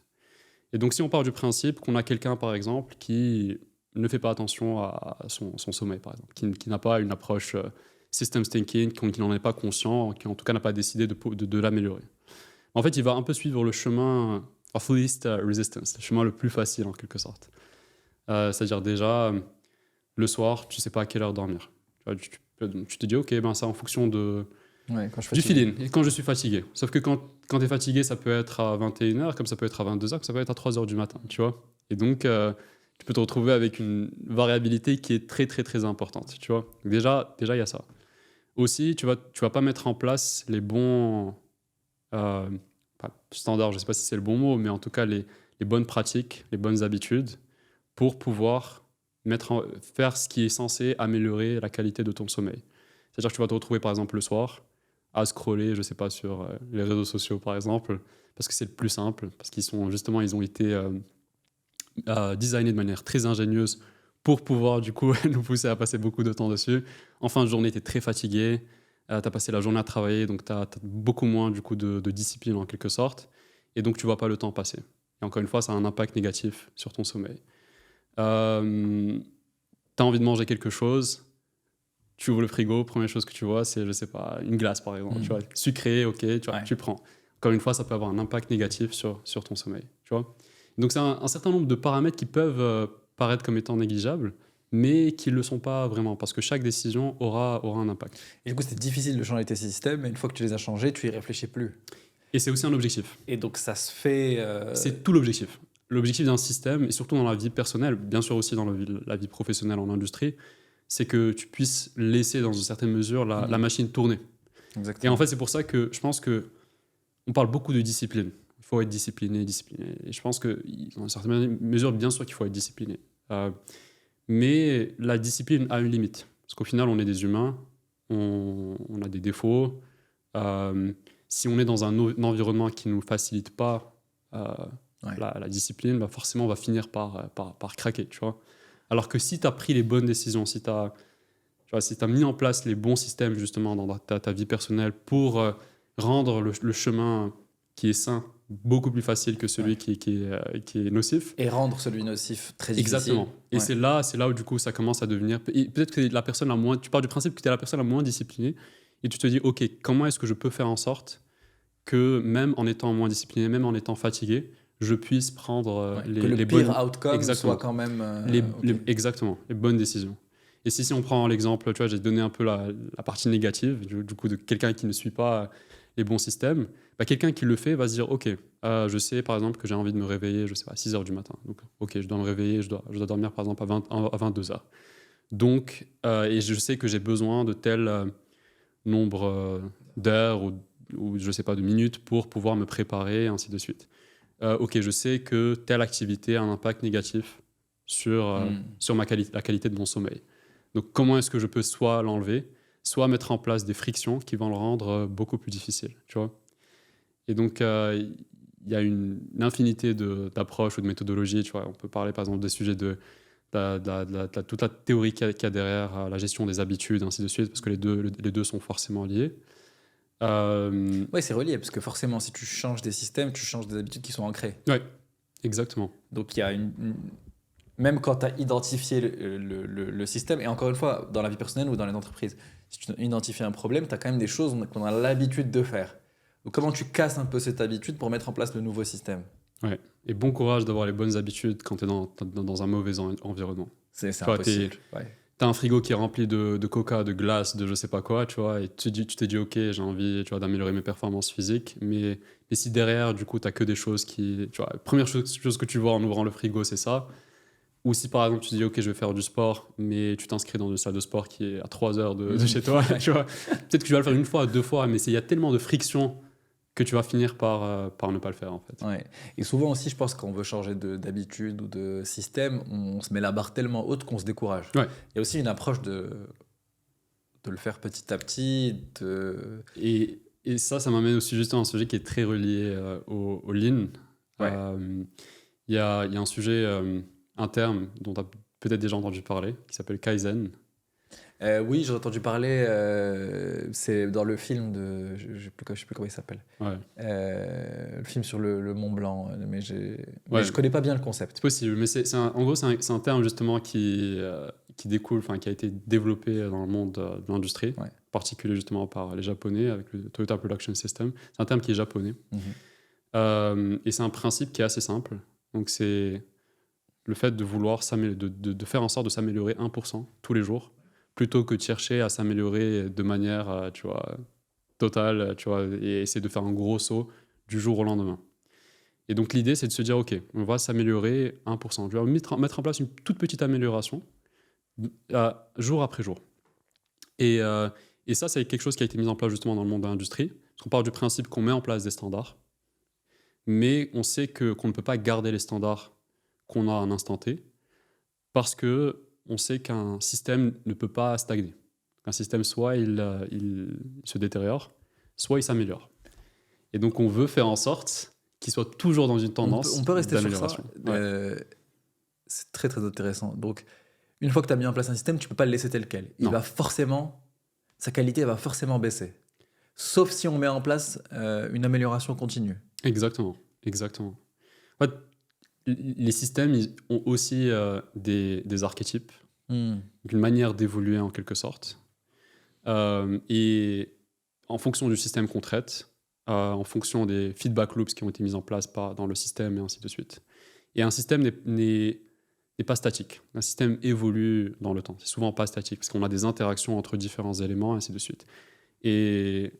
Et donc si on part du principe qu'on a quelqu'un, par exemple, qui ne fait pas attention à son sommeil, par exemple, qui n'a pas une approche systems thinking, qui n'en est pas conscient, qui en tout cas n'a pas décidé de l'améliorer. En fait, il va un peu suivre le chemin of least resistance, le chemin le plus facile en quelque sorte. C'est-à-dire déjà, le soir, tu sais pas à quelle heure dormir. Tu te dis, ok, ben c'est en fonction Ouais, quand je du suis fatigué. feeling, et quand je suis fatigué. Sauf que quand tu es fatigué, ça peut être à 21h, comme ça peut être à 22h, comme ça peut être à 3h du matin, tu vois. Et donc, tu peux te retrouver avec une variabilité qui est très, très, très importante, tu vois. Donc déjà, il y a ça. Aussi, tu vas pas mettre en place les bons euh, standards, je sais pas si c'est le bon mot, mais en tout cas, les bonnes pratiques, les bonnes habitudes pour pouvoir faire ce qui est censé améliorer la qualité de ton sommeil. C'est-à-dire que tu vas te retrouver, par exemple, le soir, à scroller, je sais pas, sur les réseaux sociaux, par exemple, parce que c'est le plus simple, parce ils ont été designés de manière très ingénieuse pour pouvoir, du coup, nous pousser à passer beaucoup de temps dessus. En fin de journée, tu es très fatigué, tu as passé la journée à travailler, donc tu as beaucoup moins, du coup, de discipline, en quelque sorte, et donc tu vois pas le temps passer. Et encore une fois, ça a un impact négatif sur ton sommeil. T'as envie de manger quelque chose, tu ouvres le frigo, première chose que tu vois, c'est, je sais pas, une glace par exemple, tu vois, sucré, ok, tu prends. Encore une fois, ça peut avoir un impact négatif sur ton sommeil, tu vois. Donc c'est un certain nombre de paramètres qui peuvent paraître comme étant négligeables, mais qui ne le sont pas vraiment, parce que chaque décision aura un impact. Et du coup, c'est difficile de changer tes systèmes, mais une fois que tu les as changés, tu y réfléchis plus. Et c'est aussi un objectif. Et donc, ça se fait. C'est tout l'objectif. L'objectif d'un système, et surtout dans la vie personnelle, bien sûr aussi dans la vie professionnelle en industrie, c'est que tu puisses laisser dans une certaine mesure la machine tourner. Exactement. Et en fait, c'est pour ça que je pense que on parle beaucoup de discipline. Il faut être discipliné. Et je pense que dans une certaine mesure, bien sûr qu'il faut être discipliné. Mais la discipline a une limite. Parce qu'au final, on est des humains, on a des défauts. Si on est dans un environnement qui ne nous facilite pas la discipline, bah forcément, on va finir par craquer, tu vois. Alors que si tu as pris les bonnes décisions, si tu as mis en place les bons systèmes justement dans ta vie personnelle pour rendre le chemin qui est sain beaucoup plus facile que celui qui est nocif. Et rendre celui nocif très difficile. Exactement. Et c'est là où du coup ça commence à devenir... Peut-être que la personne tu pars du principe que tu es la personne la moins disciplinée et tu te dis, ok, comment est-ce que je peux faire en sorte que même en étant moins discipliné, même en étant fatigué, je puisse prendre les pire bonnes... outcome soit quand même... Exactement, les bonnes décisions. Et si on prend l'exemple, tu vois, j'ai donné un peu la partie négative, du coup, de quelqu'un qui ne suit pas les bons systèmes, bah, quelqu'un qui le fait va se dire, ok, je sais par exemple que j'ai envie de me réveiller, je sais pas, à 6h du matin. Donc, ok, je dois me réveiller, je dois dormir par exemple à 22h. Donc, et je sais que j'ai besoin de tel nombre d'heures ou je sais pas, de minutes pour pouvoir me préparer, ainsi de suite. Ok, je sais que telle activité a un impact négatif sur la qualité de mon sommeil. Donc, comment est-ce que je peux soit l'enlever, soit mettre en place des frictions qui vont le rendre beaucoup plus difficile, tu vois. Et donc, il y a une infinité d'approches ou de méthodologies, tu vois. On peut parler, par exemple, des sujets de t'as toute la théorie qu'il y a derrière la gestion des habitudes, ainsi de suite, parce que les deux sont forcément liés. Oui, c'est relié, parce que forcément, si tu changes des systèmes, tu changes des habitudes qui sont ancrées. Ouais, exactement. Donc, il y a même quand tu as identifié le système, et encore une fois, dans la vie personnelle ou dans les entreprises, si tu identifies un problème, tu as quand même des choses qu'on a l'habitude de faire. Donc, comment tu casses un peu cette habitude pour mettre en place le nouveau système? Ouais. Et bon courage d'avoir les bonnes habitudes quand tu es dans un mauvais environnement. C'est Tu vois, impossible. Ouais. T'as un frigo qui est rempli de coca, de glace, de je sais pas quoi, tu vois, et tu t'es dit, ok, j'ai envie, tu vois, d'améliorer mes performances physiques, mais si derrière, du coup, t'as que des choses qui, tu vois, première chose que tu vois en ouvrant le frigo, c'est ça. Ou si par exemple tu te dis, ok, je vais faire du sport, mais tu t'inscris dans une salle de sport qui est à 3 heures de chez toi, tu vois, peut-être que tu vas le faire une fois, deux fois, mais il y a tellement de friction que tu vas finir par ne pas le faire, en fait. Ouais. Et souvent aussi, je pense qu'on veut changer d'habitude ou de système, on se met la barre tellement haute qu'on se décourage. Ouais. Il y a aussi une approche de le faire petit à petit. Et ça m'amène aussi juste à un sujet qui est très relié au Lean. Ouais. Il y a un sujet, un terme dont tu as peut-être déjà entendu parler, qui s'appelle Kaizen. Oui, j'ai entendu parler. C'est dans le film de. Je sais plus comment il s'appelle. Ouais. Le film sur le Mont Blanc. Mais Ouais. je connais pas bien le concept. C'est possible, mais en gros, c'est un terme justement qui découle, enfin qui a été développé dans le monde de l'industrie, Ouais. en particulier justement par les Japonais avec le Toyota Production System. C'est un terme qui est japonais. Et c'est un principe qui est assez simple. Donc c'est le fait de vouloir de faire en sorte de s'améliorer 1% tous les jours, plutôt que de chercher à s'améliorer de manière, tu vois, totale, tu vois, et essayer de faire un gros saut du jour au lendemain. Et donc l'idée, c'est de se dire, ok, on va s'améliorer 1%. Je vais mettre en place une toute petite amélioration jour après jour. Et ça, c'est quelque chose qui a été mis en place justement dans le monde de l'industrie. Parce qu'on part du principe qu'on met en place des standards, mais on sait qu'on ne peut pas garder les standards qu'on a à un instant T, parce qu'on sait qu'un système ne peut pas stagner. Un système, soit il se détériore, soit il s'améliore. Et donc on veut faire en sorte qu'il soit toujours dans une tendance on peut rester sur ça. Ouais. C'est très très intéressant. Donc, une fois que tu as mis en place un système, tu peux pas le laisser tel quel. Sa qualité va forcément baisser. Sauf si on met en place une amélioration continue. Exactement. En fait, les systèmes ils ont aussi des archétypes, une manière d'évoluer en quelque sorte. Et en fonction du système qu'on traite, en fonction des feedback loops qui ont été mis en place dans le système et ainsi de suite. Et un système n'est pas statique. Un système évolue dans le temps. C'est souvent pas statique parce qu'on a des interactions entre différents éléments et ainsi de suite. Et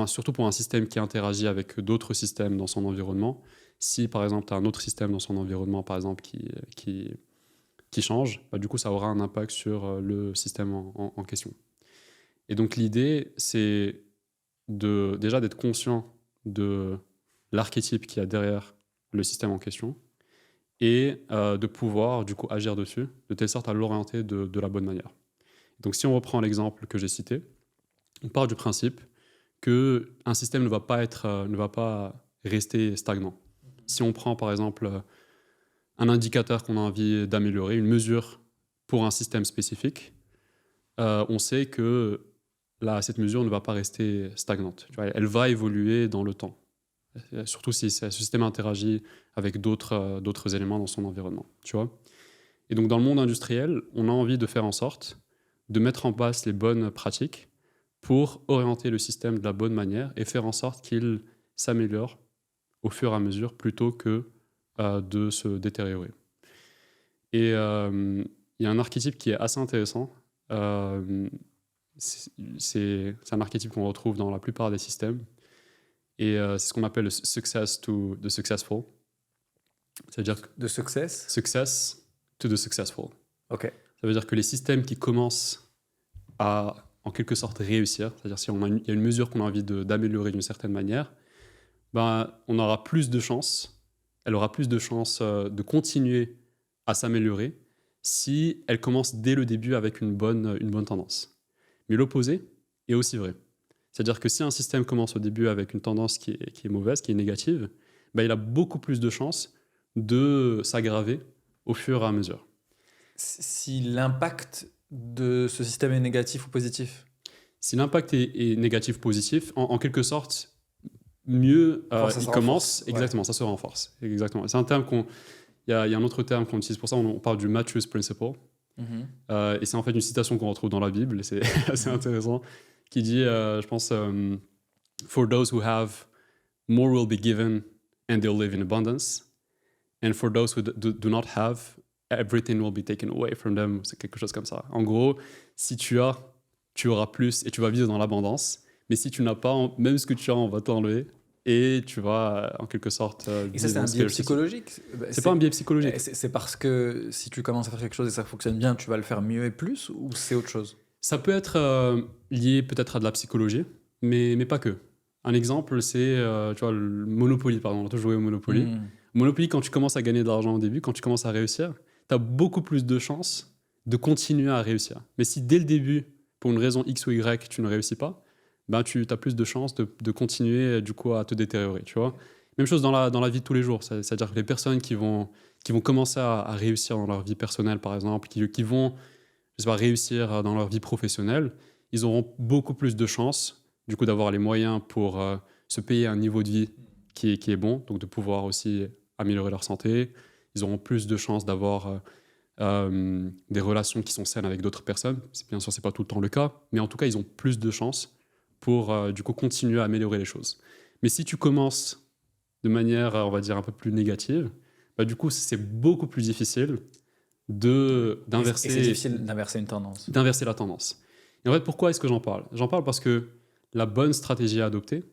surtout pour un système qui interagit avec d'autres systèmes dans son environnement, si par exemple tu as un autre système dans son environnement par exemple qui change, du coup ça aura un impact sur le système en question. Et donc l'idée c'est déjà d'être conscient de l'archétype qu'il y a derrière le système en question et de pouvoir du coup agir dessus de telle sorte à l'orienter de la bonne manière. Donc si on reprend l'exemple que j'ai cité, on part du principe qu'un système ne va pas rester stagnant. Si on prend par exemple un indicateur qu'on a envie d'améliorer, une mesure pour un système spécifique, on sait que cette mesure ne va pas rester stagnante. Tu vois, elle va évoluer dans le temps, surtout si ce système interagit avec d'autres éléments dans son environnement. Tu vois. Et donc dans le monde industriel, on a envie de faire en sorte de mettre en place les bonnes pratiques pour orienter le système de la bonne manière et faire en sorte qu'il s'améliore au fur et à mesure plutôt que de se détériorer. Et il y a un archétype qui est assez intéressant. C'est un archétype qu'on retrouve dans la plupart des systèmes. Et c'est ce qu'on appelle le success to the successful. C'est-à-dire de success to the successful. Ok. Ça veut dire que les systèmes qui commencent à en quelque sorte réussir, c'est-à-dire si il y a une mesure qu'on a envie d'améliorer d'une certaine manière, on aura plus de chances, elle aura plus de chances de continuer à s'améliorer si elle commence dès le début avec une bonne tendance. Mais l'opposé est aussi vrai. C'est-à-dire que si un système commence au début avec une tendance qui est mauvaise, qui est négative, il a beaucoup plus de chances de s'aggraver au fur et à mesure. Si l'impact de ce système est négatif ou positif? Si l'impact est négatif ou positif, en quelque sorte, mieux Enfin, ça il se commence, renforce. Ouais. exactement, ça se renforce. Exactement. C'est un terme il y a un autre terme qu'on utilise pour ça, on parle du Matthews Principle. Mhm. Et c'est en fait une citation qu'on retrouve dans la Bible, et c'est assez intéressant, qui dit, je pense, For those who have, more will be given and they'll live in abundance. And for those who do not have, everything will be taken away from them. C'est quelque chose comme ça. En gros, si tu as, tu auras plus et tu vas vivre dans l'abondance. Mais si tu n'as pas, même ce que tu as, on va t'enlever. Et tu vas, en quelque sorte, Et ça, vivre c'est dans un ce biais que je suis. psychologique? C'est pas un biais psychologique. C'est parce que si tu commences à faire quelque chose et ça fonctionne bien, tu vas le faire mieux et plus, ou c'est autre chose? Ça peut être lié peut-être à de la psychologie, mais pas que. Un exemple, c'est tu vois, le Monopoly, pardon. On a tous joué au Monopoly. Mhm. Monopoly, quand tu commences à gagner de l'argent au début, quand tu commences à réussir, tu as beaucoup plus de chances de continuer à réussir. Mais si dès le début, pour une raison X ou Y, tu ne réussis pas, ben tu as plus de chances de continuer du coup à te détériorer. Tu vois. Même chose dans la vie de tous les jours. C'est-à-dire que les personnes qui vont commencer à réussir dans leur vie personnelle, par exemple, qui vont je sais pas, réussir dans leur vie professionnelle, ils auront beaucoup plus de chances du coup d'avoir les moyens pour se payer un niveau de vie qui est bon, donc de pouvoir aussi améliorer leur santé. Ils auront plus de chances d'avoir des relations qui sont saines avec d'autres personnes. Bien sûr, c'est pas tout le temps le cas, mais en tout cas, ils ont plus de chances pour du coup continuer à améliorer les choses. Mais si tu commences de manière, on va dire, un peu plus négative, bah, du coup, c'est beaucoup plus difficile Et c'est difficile d'inverser une tendance. d'inverser la tendance. Et en fait, pourquoi est-ce que j'en parle? J'en parle parce que la bonne stratégie à adopter,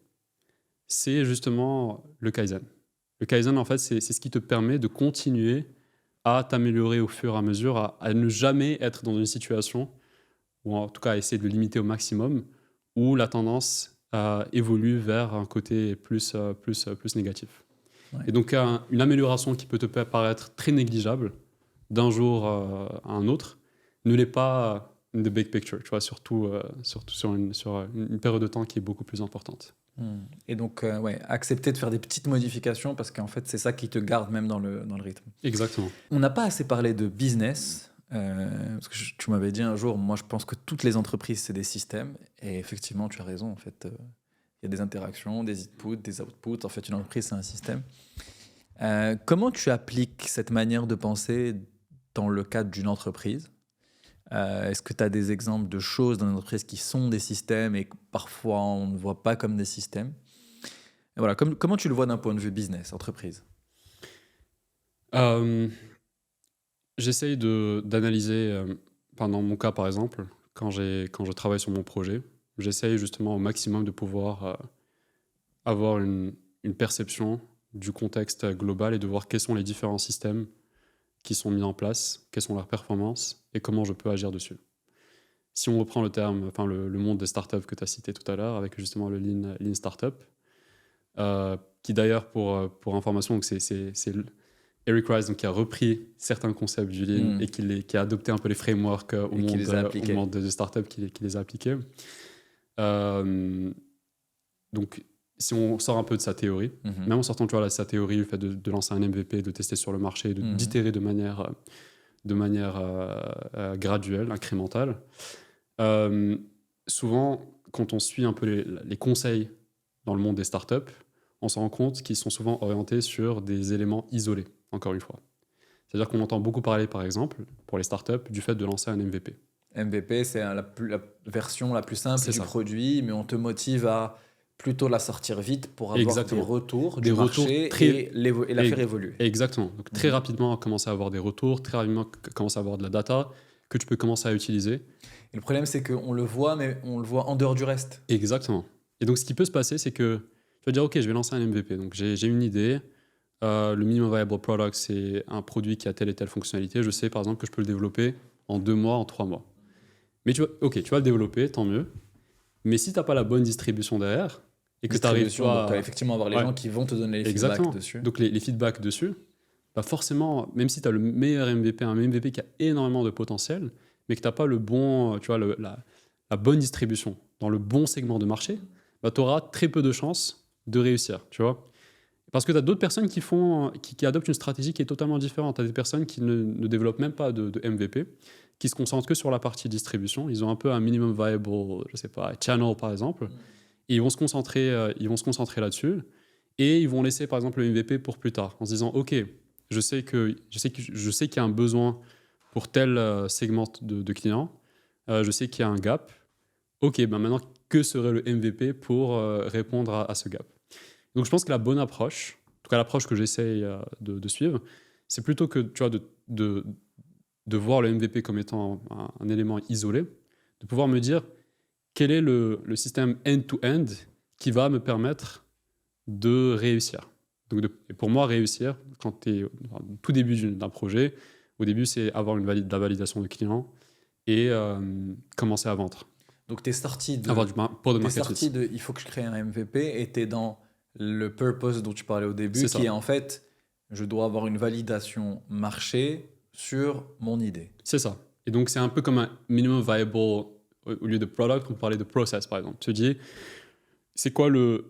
c'est justement le Kaizen. Le Kaizen, en fait, c'est ce qui te permet de continuer à t'améliorer au fur et à mesure, à ne jamais être dans une situation, ou en tout cas à essayer de le limiter au maximum, où la tendance évolue vers un côté plus négatif. Ouais. Et donc, une amélioration qui peut te paraître très négligeable d'un jour à un autre ne l'est pas in the big picture, tu vois, surtout sur une période de temps qui est beaucoup plus importante. Et donc, ouais, accepter de faire des petites modifications parce qu'en fait, c'est ça qui te garde même dans le rythme. Exactement. On n'a pas assez parlé de business. Parce que tu m'avais dit un jour, moi je pense que toutes les entreprises c'est des systèmes, et effectivement tu as raison, en fait il y a des interactions, des inputs, des outputs, en fait une entreprise c'est un système. Comment tu appliques cette manière de penser dans le cadre d'une entreprise? Est-ce que tu as des exemples de choses dans l'entreprise qui sont des systèmes et que parfois on ne voit pas comme des systèmes? Et voilà, comment tu le vois d'un point de vue business, entreprise? J'essaye d'analyser, dans mon cas par exemple, quand je travaille sur mon projet, j'essaye justement au maximum de pouvoir avoir une perception du contexte global et de voir quels sont les différents systèmes qui sont mis en place, quelles sont leurs performances et comment je peux agir dessus. Si on reprend le monde des startups que tu as cité tout à l'heure, avec justement le Lean Startup, qui d'ailleurs, pour information, donc c'est Eric Rice donc, qui a repris certains concepts du Lean et qui a adopté un peu les frameworks au monde des startups, qui les a appliqués. Donc, si on sort un peu de sa théorie, même en sortant de sa théorie, le fait de lancer un MVP, de tester sur le marché, d'itérer de manière graduelle, incrémentale, souvent, quand on suit un peu les conseils dans le monde des startups, on se rend compte qu'ils sont souvent orientés sur des éléments isolés, encore une fois. C'est-à-dire qu'on entend beaucoup parler, par exemple, pour les startups, du fait de lancer un MVP. MVP, c'est la version la plus simple du ça. produit, mais on te motive à plutôt la sortir vite pour avoir Exactement. des retours des du marché et la faire évoluer. Exactement. Donc très rapidement, commencer à avoir des retours, très rapidement, commencer à avoir de la data que tu peux commencer à utiliser. Et le problème, c'est qu'on le voit, mais on le voit en dehors du reste. Exactement. Et donc, ce qui peut se passer, c'est que tu vas dire, OK, je vais lancer un MVP. Donc, j'ai une idée. Le minimum viable product, c'est un produit qui a telle et telle fonctionnalité. Je sais, par exemple, que je peux le développer en 2 mois, en 3 mois. Mais tu vas le développer, tant mieux. Mais si tu n'as pas la bonne distribution derrière, et que tu arrives à effectivement avoir les gens qui vont te donner les feedbacks dessus. Donc, les feedbacks dessus, bah forcément, même si tu as le meilleur MVP, un MVP qui a énormément de potentiel, mais que tu n'as pas le bon, la bonne distribution dans le bon segment de marché, bah, tu auras très peu de chances de réussir. Tu vois. Parce que tu as d'autres personnes qui adoptent une stratégie qui est totalement différente. Tu as des personnes qui ne développent même pas de MVP, qui se concentrent que sur la partie distribution. Ils ont un peu un minimum viable, je sais pas, channel par exemple. Et ils vont se concentrer là-dessus. Et ils vont laisser par exemple le MVP pour plus tard, en se disant OK, je sais qu'il y a un besoin pour tel segment de clients. Je sais qu'il y a un gap. OK, ben maintenant, que serait le MVP pour répondre à ce gap? Donc, je pense que la bonne approche, en tout cas l'approche que j'essaye de suivre, c'est plutôt que tu vois, de voir le MVP comme étant un élément isolé, de pouvoir me dire quel est le système end-to-end qui va me permettre de réussir. Donc, et pour moi, réussir, quand tu es au tout début d'un projet, au début, c'est avoir la validation de clients et commencer à vendre. Donc, tu es sorti de, avoir t'es sorti de il faut que je crée un MVP et tu es dans le purpose dont tu parlais au début, qui est en fait, je dois avoir une validation marché sur mon idée. C'est ça. Et donc, c'est un peu comme un minimum viable, au lieu de product, on parlait de process, par exemple. Tu te dis, c'est quoi le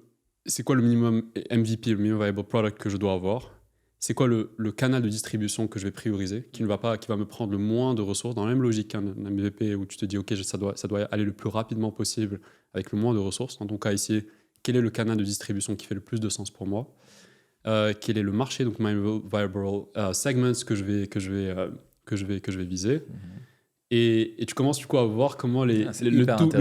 minimum MVP, le minimum viable product que je dois avoir? C'est quoi le canal de distribution que je vais prioriser, qui va me prendre le moins de ressources, dans la même logique qu'un MVP où tu te dis, OK, ça doit aller le plus rapidement possible avec le moins de ressources. En ton cas ici, quel est le canal de distribution qui fait le plus de sens pour moi? Quel est le marché, donc my viable segments que je vais viser? Et tu commences du coup à voir comment le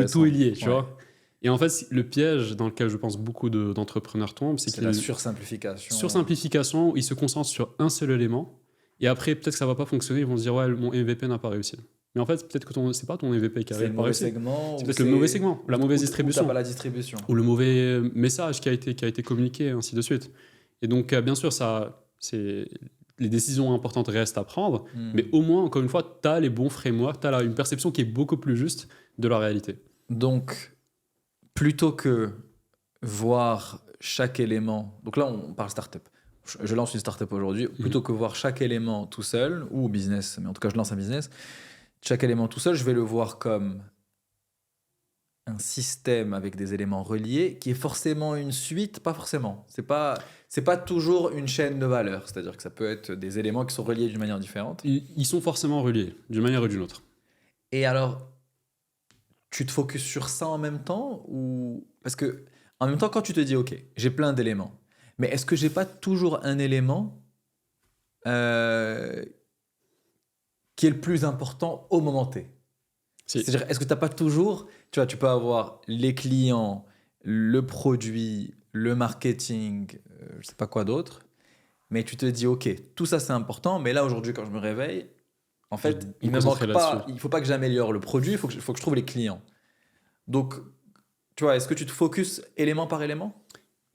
tout est lié, tu vois. Et en fait, le piège dans lequel je pense beaucoup d'entrepreneurs tombent, c'est la sursimplification. Sursimplification, où ils se concentrent sur un seul élément, et après, peut-être que ça ne va pas fonctionner, ils vont se dire, ouais, mon MVP n'a pas réussi. Mais en fait, peut-être que c'est pas ton MVP qui a réussi. C'est peut-être le mauvais segment, la mauvaise distribution. Ou pas la distribution. Ou le mauvais message qui a été communiqué, ainsi de suite. Et donc, bien sûr, les décisions importantes restent à prendre, mais au moins, encore une fois, tu as les bons frameworks, tu as une perception qui est beaucoup plus juste de la réalité. Donc, plutôt que voir chaque élément, donc là on parle startup, je lance une startup aujourd'hui, plutôt que voir chaque élément tout seul, ou business, mais en tout cas je lance un business, chaque élément tout seul, je vais le voir comme un système avec des éléments reliés qui est forcément une suite, pas forcément. C'est pas toujours une chaîne de valeur, c'est-à-dire que ça peut être des éléments qui sont reliés d'une manière différente. Ils sont forcément reliés, d'une manière ou d'une autre. Et alors, tu te focuses sur ça en même temps ou parce que en même temps quand tu te dis ok, j'ai plein d'éléments, mais est-ce que j'ai pas toujours un élément qui est le plus important au moment T? C'est-à-dire, est-ce que tu n'as pas toujours, tu vois, tu peux avoir les clients, le produit, le marketing, je sais pas quoi d'autre, mais tu te dis ok, tout ça c'est important, mais là aujourd'hui quand je me réveille, en fait, il ne manque pas, il faut pas que j'améliore le produit, il faut que je trouve les clients. Donc, tu vois, est-ce que tu te focuses élément par élément?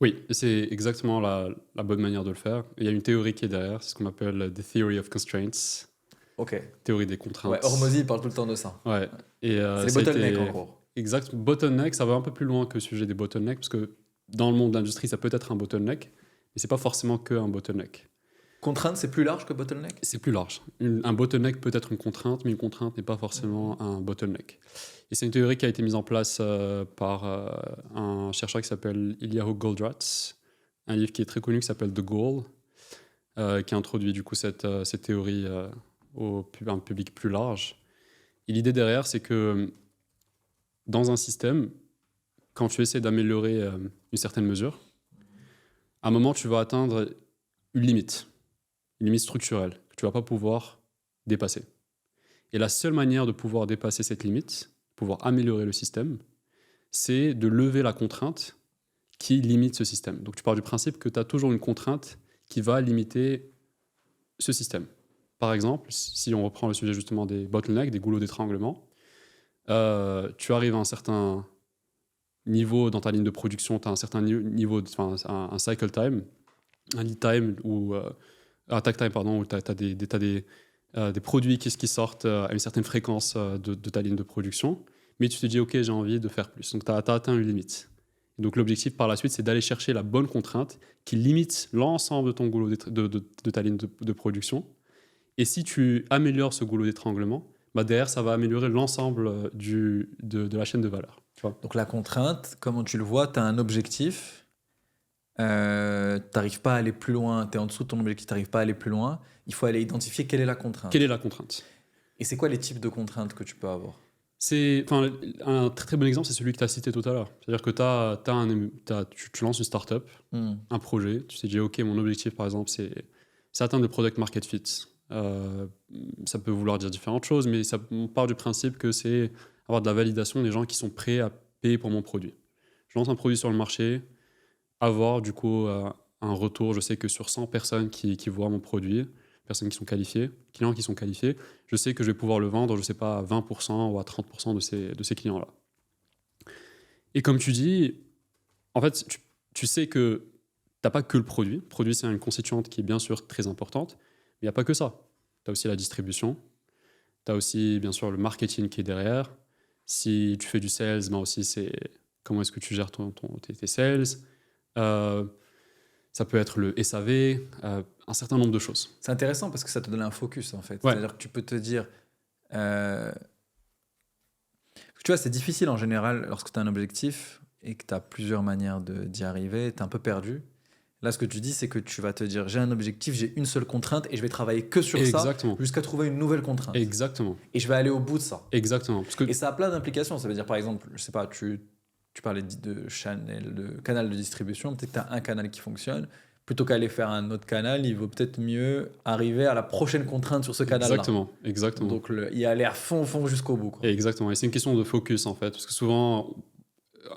Oui, c'est exactement la bonne manière de le faire. Il y a une théorie qui est derrière, c'est ce qu'on appelle the theory of constraints. Ok. Théorie des contraintes. Ouais, Hormozy parle tout le temps de ça. Ouais. C'est les bottlenecks en gros. Exact. Bottleneck, ça va un peu plus loin que le sujet des bottlenecks, parce que dans le monde de l'industrie, ça peut être un bottleneck, mais c'est pas forcément qu'un bottleneck. Contrainte, c'est plus large que bottleneck? C'est plus large. Un bottleneck peut être une contrainte, mais une contrainte n'est pas forcément un bottleneck. Et c'est une théorie qui a été mise en place par un chercheur qui s'appelle Eliyahu Goldratt, un livre qui est très connu qui s'appelle The Goal, qui a introduit du coup cette théorie au un public plus large. Et l'idée derrière, c'est que dans un système, quand tu essaies d'améliorer une certaine mesure, à un moment, tu vas atteindre une limite structurelle que tu ne vas pas pouvoir dépasser. Et la seule manière de pouvoir dépasser cette limite, pouvoir améliorer le système, c'est de lever la contrainte qui limite ce système. Donc tu pars du principe que tu as toujours une contrainte qui va limiter ce système. Par exemple, si on reprend le sujet justement des bottlenecks, des goulots d'étranglement, tu arrives à un certain niveau dans ta ligne de production, tu as un certain niveau, un cycle time, un lead time ou un tag time, pardon, où tu as des produits qui sortent à une certaine fréquence de ta ligne de production, mais tu te dis, OK, j'ai envie de faire plus. Donc, tu as atteint une limite. Et donc, l'objectif par la suite, c'est d'aller chercher la bonne contrainte qui limite l'ensemble de ton goulot de ta ligne de production. Et si tu améliores ce goulot d'étranglement, bah derrière, ça va améliorer l'ensemble de la chaîne de valeur. Tu vois. Donc, la contrainte, comme tu le vois, tu as un objectif t'arrives pas à aller plus loin, tu es en dessous de ton objectif, t'arrives pas à aller plus loin, il faut aller identifier quelle est la contrainte. Quelle est la contrainte? Et c'est quoi les types de contraintes que tu peux avoir? Un très très bon exemple, c'est celui que tu as cité tout à l'heure. C'est-à-dire que tu lances une startup, un projet, tu t'es dit, OK, mon objectif, par exemple, c'est atteindre le product market fit. Ça peut vouloir dire différentes choses, mais on part du principe que c'est avoir de la validation des gens qui sont prêts à payer pour mon produit. Je lance un produit sur le marché, avoir du coup un retour. Je sais que sur 100 personnes qui voient mon produit, personnes qui sont qualifiées, clients qui sont qualifiés, je sais que je vais pouvoir le vendre, je sais pas, à 20% ou à 30% de ces clients-là. Et comme tu dis, en fait, tu sais que tu n'as pas que le produit. Le produit, c'est une constituante qui est bien sûr très importante, mais il n'y a pas que ça. Tu as aussi la distribution, tu as aussi bien sûr le marketing qui est derrière. Si tu fais du sales, ben aussi c'est comment est-ce que tu gères tes sales. Ça peut être le SAV, un certain nombre de choses. C'est intéressant parce que ça te donne un focus en fait. Ouais. C'est-à-dire que tu peux te dire. Tu vois, c'est difficile en général lorsque tu as un objectif et que tu as plusieurs manières d'y arriver, tu es un peu perdu. Là, ce que tu dis, c'est que tu vas te dire j'ai un objectif, j'ai une seule contrainte et je vais travailler que sur Exactement. ça jusqu'à trouver une nouvelle contrainte. Exactement. Et je vais aller au bout de ça. Exactement. Et ça a plein d'implications. Ça veut dire, par exemple, je sais pas, tu parlais de canal de distribution, peut-être que tu as un canal qui fonctionne. Plutôt qu'aller faire un autre canal, il vaut peut-être mieux arriver à la prochaine contrainte sur ce canal-là. Exactement. Donc, y aller à fond jusqu'au bout. Quoi. Exactement. Et c'est une question de focus, en fait. Parce que souvent,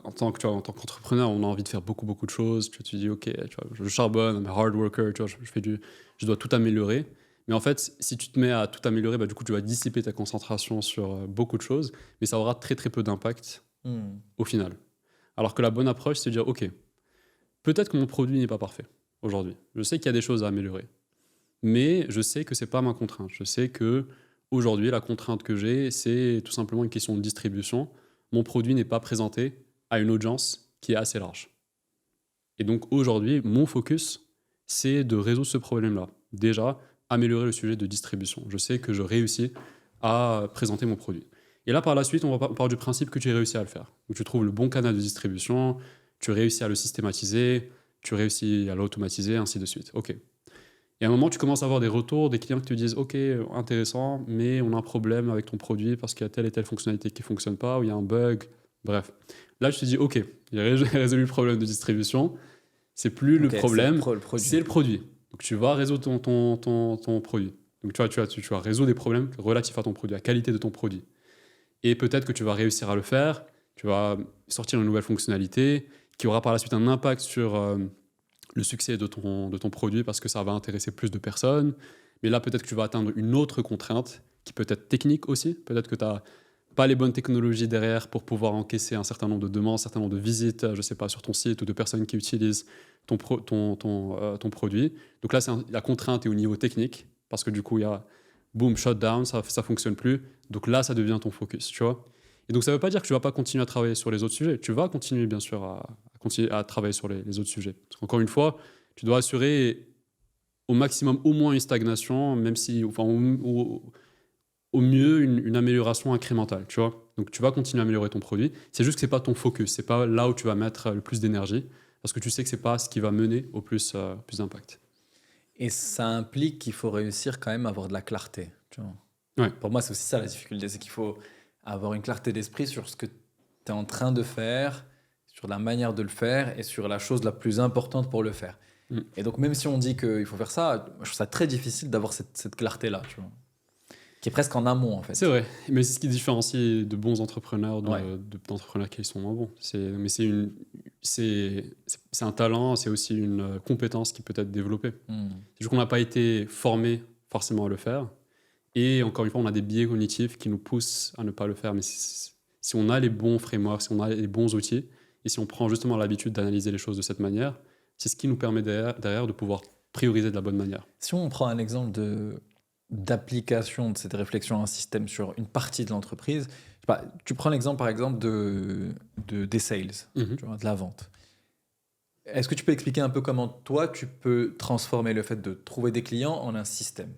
en tant qu'entrepreneur, on a envie de faire beaucoup de choses. Tu te dis, OK, je charbonne, I'm a hard worker, je dois tout améliorer. Mais en fait, si tu te mets à tout améliorer, du coup, tu vas dissiper ta concentration sur beaucoup de choses, mais ça aura très, très peu d'impact au final. Alors que la bonne approche, c'est de dire, OK, peut-être que mon produit n'est pas parfait aujourd'hui. Je sais qu'il y a des choses à améliorer. Mais je sais que ce n'est pas ma contrainte. Je sais que aujourd'hui, la contrainte que j'ai, c'est tout simplement une question de distribution. Mon produit n'est pas présenté à une audience qui est assez large. Et donc aujourd'hui, mon focus, c'est de résoudre ce problème-là. Déjà, améliorer le sujet de distribution. Je sais que je réussis à présenter mon produit. Et là, par la suite, on part du principe que tu as réussi à le faire. Donc tu trouves le bon canal de distribution, tu réussis à le systématiser, tu réussis à l'automatiser, ainsi de suite. OK. Et à un moment, tu commences à avoir des retours, des clients qui te disent « Ok, intéressant, mais on a un problème avec ton produit parce qu'il y a telle et telle fonctionnalité qui ne fonctionne pas, ou il y a un bug. » Bref. Là, je te dis « Ok, j'ai résolu le problème de distribution. C'est plus le problème, c'est le produit. Donc, tu vas résoudre ton produit. Donc, tu vas résoudre des problèmes relatifs à ton produit, à la qualité de ton produit. Et peut-être que tu vas réussir à le faire. Tu vas sortir une nouvelle fonctionnalité qui aura par la suite un impact sur le succès de ton produit parce que ça va intéresser plus de personnes. Mais là, peut-être que tu vas atteindre une autre contrainte qui peut être technique aussi. Peut-être que tu n'as pas les bonnes technologies derrière pour pouvoir encaisser un certain nombre de demandes, un certain nombre de visites, je sais pas, sur ton site ou de personnes qui utilisent ton produit. Donc là, la contrainte est au niveau technique parce que du coup, il y a boom, shutdown, ça fonctionne plus. Donc là, ça devient ton focus, tu vois. Et donc, ça ne veut pas dire que tu ne vas pas continuer à travailler sur les autres sujets. Tu vas continuer, bien sûr, à travailler sur les autres sujets. Parce qu'encore une fois, tu dois assurer au maximum au moins une stagnation, même si, enfin, au mieux, une amélioration incrémentale, tu vois. Donc, tu vas continuer à améliorer ton produit. C'est juste que ce n'est pas ton focus. Ce n'est pas là où tu vas mettre le plus d'énergie, parce que tu sais que ce n'est pas ce qui va mener au plus d'impact. Et ça implique qu'il faut réussir quand même à avoir de la clarté, tu vois. Ouais. Pour moi, c'est aussi ça la difficulté, c'est qu'il faut avoir une clarté d'esprit sur ce que tu es en train de faire, sur la manière de le faire et sur la chose la plus importante pour le faire. Et donc, même si on dit qu'il faut faire ça, je trouve ça très difficile d'avoir cette clarté-là, tu vois, qui est presque en amont, en fait. C'est vrai, mais c'est ce qui différencie de bons entrepreneurs d'entrepreneurs qui sont moins bons. Mais c'est un talent, c'est aussi une compétence qui peut être développée. C'est juste qu'on n'a pas été formé forcément à le faire. Et encore une fois, on a des biais cognitifs qui nous poussent à ne pas le faire. Mais si on a les bons frameworks, si on a les bons outils, et si on prend justement l'habitude d'analyser les choses de cette manière, c'est ce qui nous permet derrière de pouvoir prioriser de la bonne manière. Si on prend un exemple d'application de cette réflexion à un système sur une partie de l'entreprise, tu prends l'exemple par exemple des sales, tu vois, de la vente. Est-ce que tu peux expliquer un peu comment toi tu peux transformer le fait de trouver des clients en un système ?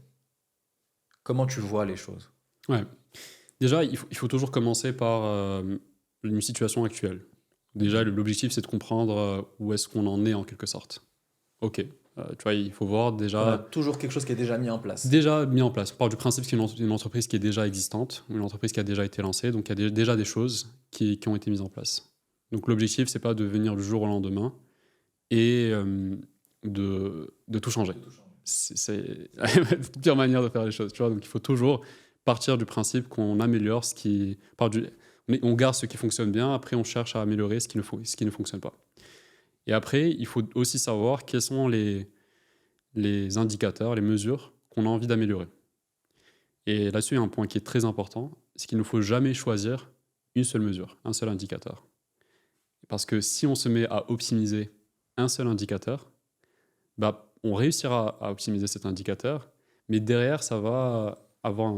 Comment tu vois les choses ? Ouais. Déjà, il faut toujours commencer par une situation actuelle. Déjà, l'objectif, c'est de comprendre où est-ce qu'on en est en quelque sorte. Ok, tu vois, il faut voir On a déjà, toujours quelque chose qui est déjà mis en place. déjà mis en place. On part du principe qu'il y a une entreprise qui est déjà existante, une entreprise qui a déjà été lancée, donc il y a déjà des choses qui ont été mises en place. Donc l'objectif, c'est pas de venir du jour au lendemain et de tout changer. C'est la pire manière de faire les choses, tu vois. Donc il faut toujours partir du principe qu'on améliore ce qui... On garde ce qui fonctionne bien, après on cherche à améliorer ce qui ne fonctionne pas. Et après, il faut aussi savoir quels sont les indicateurs, les mesures qu'on a envie d'améliorer. Et là-dessus, il y a un point qui est très important, c'est qu'il ne faut jamais choisir une seule mesure, un seul indicateur. Parce que si on se met à optimiser un seul indicateur, bah, on réussira à optimiser cet indicateur, mais derrière, ça va avoir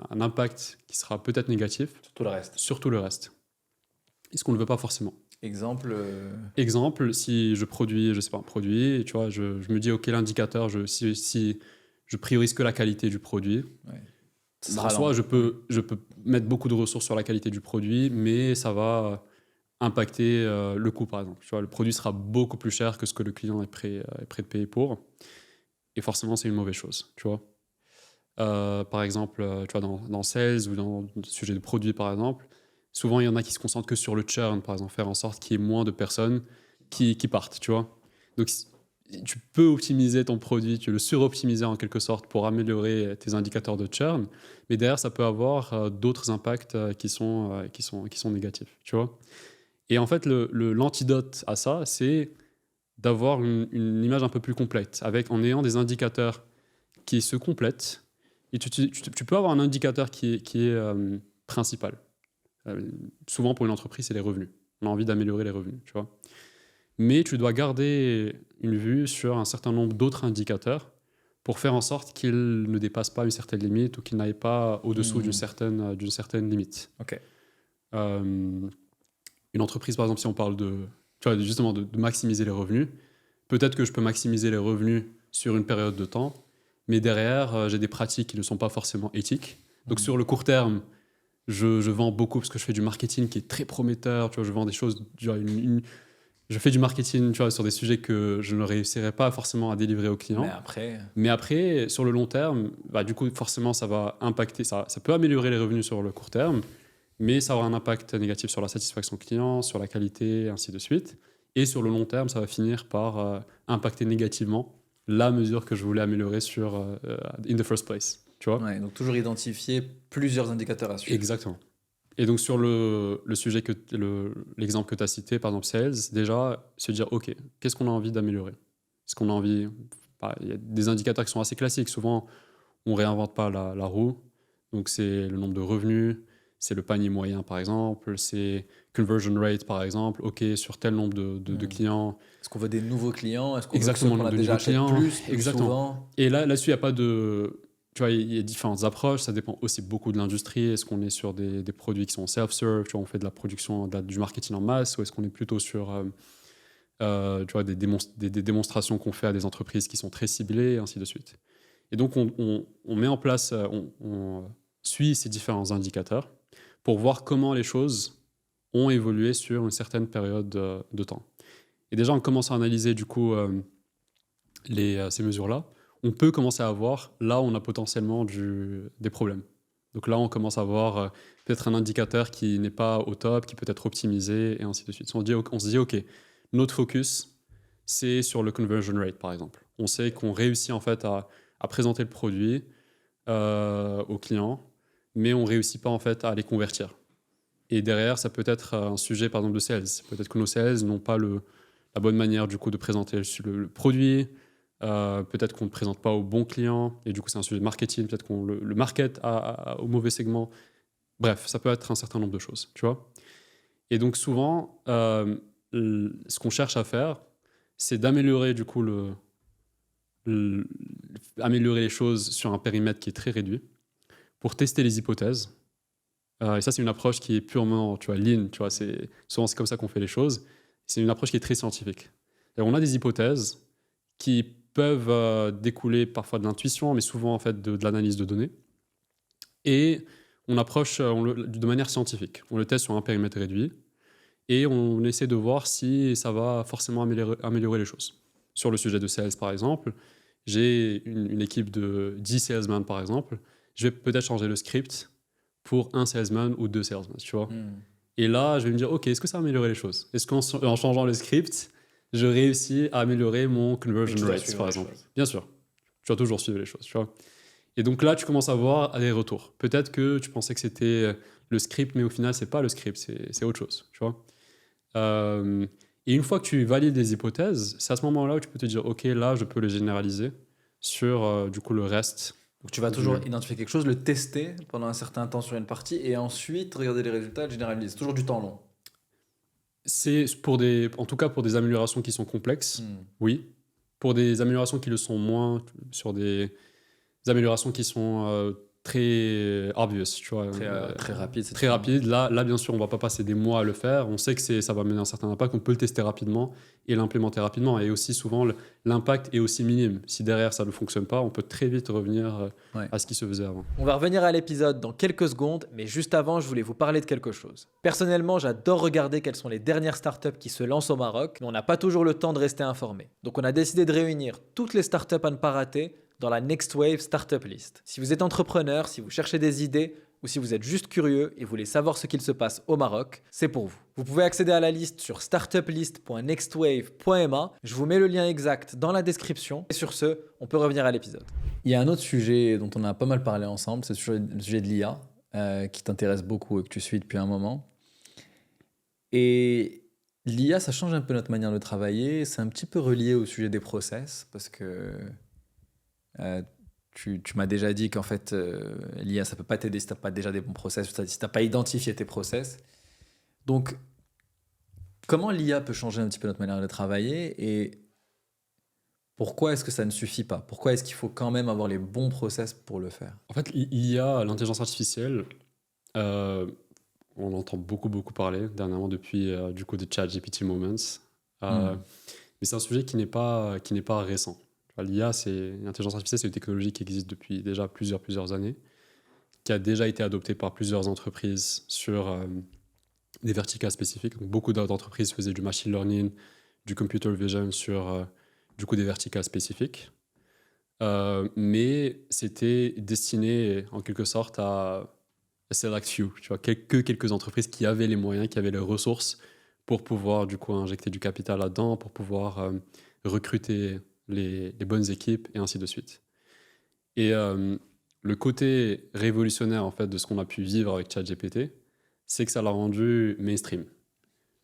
un impact qui sera peut-être négatif Sur tout le reste. sur tout le reste. Et ce qu'on ne veut pas forcément. Exemple, Exemple, si je produis, je sais pas, un produit, et tu vois, je me dis, OK, l'indicateur, si je priorise que la qualité du produit, ça bah, sera en soi, lent. je peux mettre beaucoup de ressources sur la qualité du produit, mais ça va impacter le coût, par exemple. Tu vois, le produit sera beaucoup plus cher que ce que le client est prêt de payer pour. Et forcément, c'est une mauvaise chose, tu vois. Par exemple, tu vois, dans Sales ou dans le sujet de produit, par exemple, souvent, il y en a qui se concentrent que sur le churn, par exemple, faire en sorte qu'il y ait moins de personnes qui partent, tu vois. Donc, tu peux optimiser ton produit, tu le suroptimiser en quelque sorte pour améliorer tes indicateurs de churn, mais derrière, ça peut avoir d'autres impacts qui sont négatifs, tu vois. Et en fait, l'antidote à ça, c'est d'avoir une image un peu plus complète, en ayant des indicateurs qui se complètent. Et tu peux avoir un indicateur qui est principal. Souvent, pour une entreprise, c'est les revenus. On a envie d'améliorer les revenus, tu vois. Mais tu dois garder une vue sur un certain nombre d'autres indicateurs pour faire en sorte qu'ils ne dépassent pas une certaine limite ou qu'ils n'aillent pas au-dessous d'une certaine limite. Ok. Une entreprise, par exemple, si on parle tu vois, justement de maximiser les revenus, peut-être que je peux maximiser les revenus sur une période de temps, mais derrière, j'ai des pratiques qui ne sont pas forcément éthiques. Donc sur le court terme, je vends beaucoup parce que je fais du marketing qui est très prometteur. Tu vois, je vends des choses, je fais du marketing, tu vois, sur des sujets que je ne réussirais pas forcément à délivrer aux clients. Mais après, sur le long terme, bah, du coup, forcément, ça va impacter, ça peut améliorer les revenus sur le court terme, mais ça aura un impact négatif sur la satisfaction client, sur la qualité, ainsi de suite. Et sur le long terme, ça va finir par impacter négativement la mesure que je voulais améliorer in the first place. Tu vois? Ouais, donc toujours identifier plusieurs indicateurs à suivre. Exactement. Et donc sur le sujet l'exemple que tu as cité, par exemple Sales, déjà se dire, OK, qu'est-ce qu'on a envie d'améliorer? Est-ce qu'on a envie... Il y a des indicateurs qui sont assez classiques. Souvent, on ne réinvente pas la roue. Donc c'est le nombre de revenus, c'est le panier moyen, par exemple, c'est conversion rate, par exemple. OK, sur tel nombre de clients. Est-ce qu'on veut des nouveaux clients? Est-ce qu'on veut Exactement, que ceux qu'on a déjà acheté plus exactement. souvent? Et là-dessus, il n'y a pas de... Tu vois, il y a différentes approches, ça dépend aussi beaucoup de l'industrie. Est-ce qu'on est sur des produits qui sont self-serve, tu vois, on fait de la production, du marketing en masse, ou est-ce qu'on est plutôt sur tu vois, des démonstrations qu'on fait à des entreprises qui sont très ciblées, et ainsi de suite. Et donc, on met en place, on suit ces différents indicateurs pour voir comment les choses ont évolué sur une certaine période de temps. Et déjà, en commençant à analyser, du coup, ces mesures-là, on peut commencer à voir, là, on a potentiellement des problèmes. Donc là, on commence à voir peut-être un indicateur qui n'est pas au top, qui peut être optimisé, et ainsi de suite. On se dit, OK, notre focus, c'est sur le conversion rate, par exemple. On sait qu'on réussit en fait à présenter le produit aux clients, mais on ne réussit pas en fait à les convertir. Et derrière, ça peut être un sujet, par exemple, de sales. Peut-être que nos sales n'ont pas la bonne manière, du coup, de présenter le produit. Peut-être qu'on ne le présente pas au bon client, et du coup, c'est un sujet de marketing. Peut-être qu'on le market au mauvais segment. Bref, ça peut être un certain nombre de choses, tu vois. Et donc, souvent, ce qu'on cherche à faire, c'est d'améliorer, du coup, améliorer les choses sur un périmètre qui est très réduit pour tester les hypothèses. Et ça, c'est une approche qui est purement, tu vois, lean. Tu vois, souvent, c'est comme ça qu'on fait les choses. C'est une approche qui est très scientifique. Et on a des hypothèses qui peuvent découler parfois de l'intuition, mais souvent en fait de l'analyse de données. Et on approche de manière scientifique. On le teste sur un périmètre réduit. et on essaie de voir si ça va forcément améliorer les choses. Sur le sujet de sales, par exemple, j'ai une équipe de 10 salesmen, par exemple. Je vais peut-être changer le script pour un salesman ou 2 salesmen, tu vois. Et là, je vais me dire, OK, est-ce que ça va améliorer les choses? Est-ce qu'en changeant le script, je réussis à améliorer mon conversion rate, par exemple? Bien sûr, tu dois toujours suivre les choses, tu vois. Et donc là, tu commences à voir des retours. Peut-être que tu pensais que c'était le script, mais au final, c'est pas le script, c'est autre chose, tu vois. Et une fois que tu valides les hypothèses, c'est à ce moment-là où tu peux te dire, OK, là, je peux le généraliser sur, du coup, le reste. Donc tu vas toujours identifier quelque chose, le tester pendant un certain temps sur une partie et ensuite regarder les résultats et le généraliser. Toujours du temps long. C'est en tout cas pour des améliorations qui sont complexes, oui. Pour des améliorations qui le sont moins, sur des améliorations qui sont très obvious, tu vois. Très rapide. Très rapide. Là, bien sûr, on va pas passer des mois à le faire. On sait que ça va mener un certain impact. On peut le tester rapidement et l'implémenter rapidement. Et aussi, souvent, l'impact est aussi minime. Si derrière, ça ne fonctionne pas, on peut très vite revenir à ce qui se faisait avant. On va revenir à l'épisode dans quelques secondes, mais juste avant, je voulais vous parler de quelque chose. Personnellement, j'adore regarder quelles sont les dernières startups qui se lancent au Maroc, mais on n'a pas toujours le temps de rester informé. Donc on a décidé de réunir toutes les startups à ne pas rater dans la Next Wave Startup List. Si vous êtes entrepreneur, si vous cherchez des idées, ou si vous êtes juste curieux et voulez savoir ce qu'il se passe au Maroc, c'est pour vous. Vous pouvez accéder à la liste sur startuplist.nextwave.ma. Je vous mets le lien exact dans la description. Et sur ce, on peut revenir à l'épisode. Il y a un autre sujet dont on a pas mal parlé ensemble, c'est le sujet de l'IA, qui t'intéresse beaucoup et que tu suis depuis un moment. Et l'IA, ça change un peu notre manière de travailler. C'est un petit peu relié au sujet des process, parce que tu m'as déjà dit qu'en fait, l'IA, ça peut pas t'aider si tu n'as pas déjà des bons process, si tu n'as pas identifié tes process. Donc, comment l'IA peut changer un petit peu notre manière de travailler et pourquoi est-ce que ça ne suffit pas? Pourquoi est-ce qu'il faut quand même avoir les bons process pour le faire? En fait, l'IA, l'intelligence artificielle, on entend beaucoup parler dernièrement depuis du coup des ChatGPT Moments. Mais c'est un sujet qui n'est pas récent. L'IA, l'intelligence artificielle, c'est une technologie qui existe depuis déjà plusieurs années, qui a déjà été adoptée par plusieurs entreprises sur des verticales spécifiques. Donc, beaucoup d'entreprises faisaient du machine learning, du computer vision sur du coup des verticales spécifiques. Mais c'était destiné en quelque sorte à select few, tu vois, quelques entreprises qui avaient les moyens, qui avaient les ressources pour pouvoir du coup injecter du capital là-dedans, pour pouvoir recruter les bonnes équipes et ainsi de suite. Et le côté révolutionnaire en fait de ce qu'on a pu vivre avec ChatGPT, c'est que ça l'a rendu mainstream.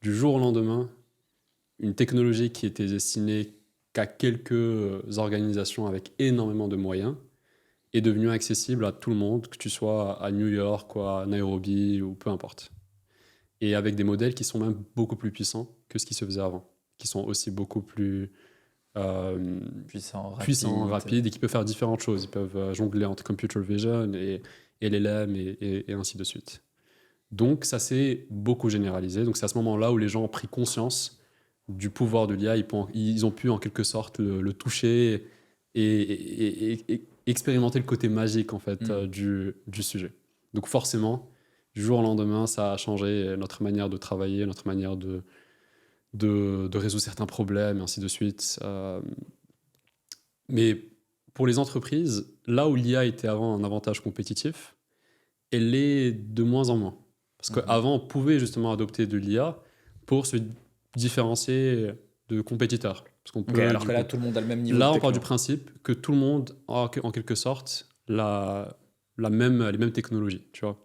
Du jour au lendemain, une technologie qui était destinée qu'à quelques organisations avec énormément de moyens est devenue accessible à tout le monde, que tu sois à New York ou à Nairobi ou peu importe. Et avec des modèles qui sont même beaucoup plus puissants que ce qui se faisait avant, qui sont aussi beaucoup plus puissants, rapides et qui peuvent faire différentes choses. Ils peuvent jongler entre computer vision et LLM et ainsi de suite. Donc ça s'est beaucoup généralisé. Donc c'est à ce moment-là où les gens ont pris conscience du pouvoir de l'IA. Ils ont pu en quelque sorte le toucher et expérimenter le côté magique en fait du sujet. Donc forcément, du jour au lendemain, ça a changé notre manière de travailler, notre manière de résoudre certains problèmes, et ainsi de suite. Mais pour les entreprises, là où l'IA était avant un avantage compétitif, elle l'est de moins en moins. Parce qu'avant, on pouvait justement adopter de l'IA pour se différencier de compétiteurs. Parce qu'on peut, alors que là, tout le monde a le même niveau. Là, on part du principe que tout le monde a en quelque sorte les mêmes technologies, tu vois.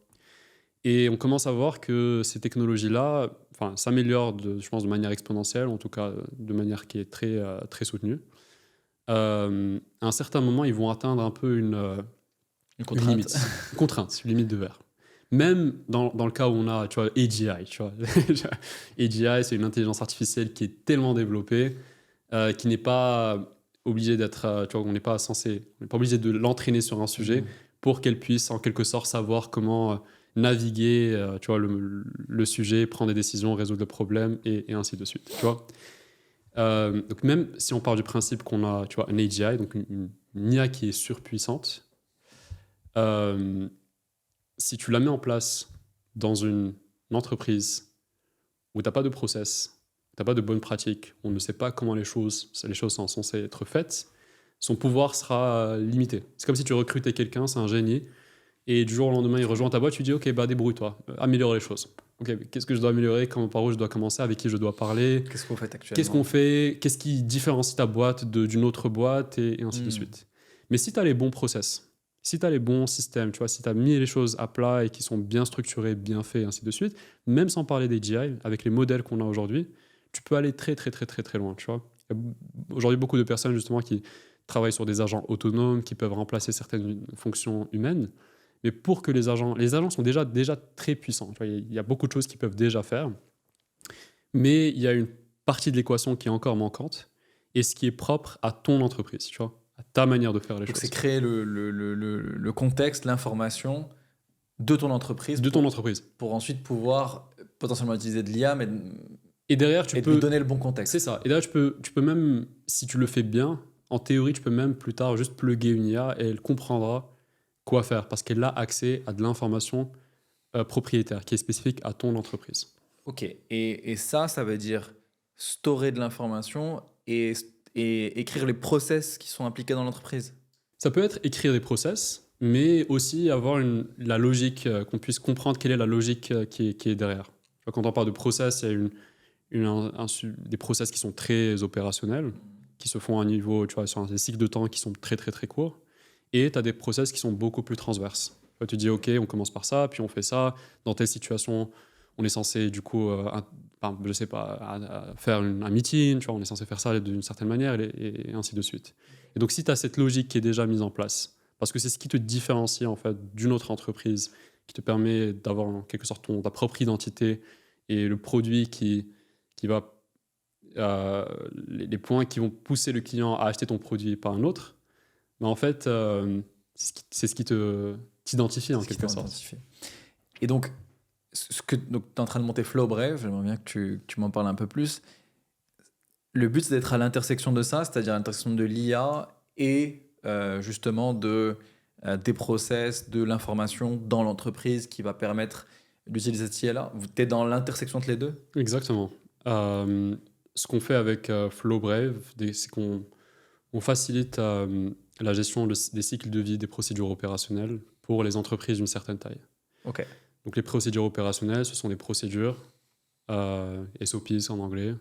Et on commence à voir que ces technologies-là s'améliorent, je pense, de manière exponentielle, en tout cas de manière qui est très soutenue. À un certain moment, ils vont atteindre un peu une contrainte, une limite de verre. Même dans le cas où on a, tu vois, AGI, tu vois. AGI, c'est une intelligence artificielle qui est tellement développée qui n'est pas obligée d'être, tu vois, on n'est pas obligé de l'entraîner sur un sujet pour qu'elle puisse en quelque sorte savoir comment naviguer, tu vois, le sujet, prendre des décisions, résoudre le problème et ainsi de suite, tu vois. Donc même si on part du principe qu'on a, tu vois, un AGI, donc une IA qui est surpuissante, si tu la mets en place dans une entreprise où tu n'as pas de process, tu n'as pas de bonnes pratiques, on ne sait pas comment les choses sont censées être faites, son pouvoir sera limité. C'est comme si tu recrutais quelqu'un, c'est un génie, et du jour au lendemain, il rejoint ta boîte, tu dis ok, bah débrouille-toi, améliore les choses. Ok, mais qu'est-ce que je dois améliorer, par où je dois commencer, avec qui je dois parler, Qu'est-ce que vous faites actuellement? qu'est-ce qu'on fait, qu'est-ce qui différencie ta boîte d'une autre boîte, et ainsi de suite. Mais si tu as les bons process, si tu as les bons systèmes, tu vois, si tu as mis les choses à plat et qui sont bien structurés, bien faits, et ainsi de suite, même sans parler des GI, avec les modèles qu'on a aujourd'hui, tu peux aller très, très, très, très, très loin, tu vois. Il y a aujourd'hui beaucoup de personnes, justement, qui travaillent sur des agents autonomes, qui peuvent remplacer certaines fonctions humaines. Mais pour que les agents sont déjà très puissants. Tu vois, il y a beaucoup de choses qu'ils peuvent déjà faire. Mais il y a une partie de l'équation qui est encore manquante et ce qui est propre à ton entreprise, tu vois, à ta manière de faire les Donc, choses. c'est créer le contexte, l'information de ton entreprise De ton entreprise. pour ensuite pouvoir potentiellement utiliser de l'IA, mais Et derrière, et de lui donner le bon contexte. C'est ça. Et derrière, tu peux même, si tu le fais bien, en théorie, tu peux même plus tard juste plugger une IA et elle comprendra quoi faire parce qu'elle a accès à de l'information propriétaire qui est spécifique à ton entreprise. Ok, et ça veut dire storer de l'information et écrire les process qui sont impliqués dans l'entreprise. Ça peut être écrire des process, mais aussi avoir la logique, qu'on puisse comprendre quelle est la logique qui est derrière. Tu vois, quand on parle de process, il y a des process qui sont très opérationnels, qui se font à un niveau, tu vois, sur des cycles de temps qui sont très très très courts, et tu as des process qui sont beaucoup plus transverses. Tu dis, ok, on commence par ça, puis on fait ça. Dans telle situation, on est censé, du coup, je sais pas, faire un meeting, tu vois, on est censé faire ça d'une certaine manière, et ainsi de suite. Et donc, si tu as cette logique qui est déjà mise en place, parce que c'est ce qui te différencie, en fait, d'une autre entreprise, qui te permet d'avoir, en quelque sorte, ta propre identité, et le produit qui va... les points qui vont pousser le client à acheter ton produit par un autre, mais en fait, c'est ce qui t'identifie, en quelque sorte. Et donc, tu es en train de monter Flow Brave, j'aimerais bien que tu m'en parles un peu plus. Le but, c'est d'être à l'intersection de ça, c'est-à-dire à l'intersection de l'IA et justement des process, de l'information dans l'entreprise qui va permettre d'utiliser cette IA-là. Tu es dans l'intersection entre les deux? Exactement. Ce qu'on fait avec Flow Brave, c'est qu'on facilite la gestion des cycles de vie des procédures opérationnelles pour les entreprises d'une certaine taille. Ok. Donc les procédures opérationnelles, ce sont des procédures, SOPs en anglais,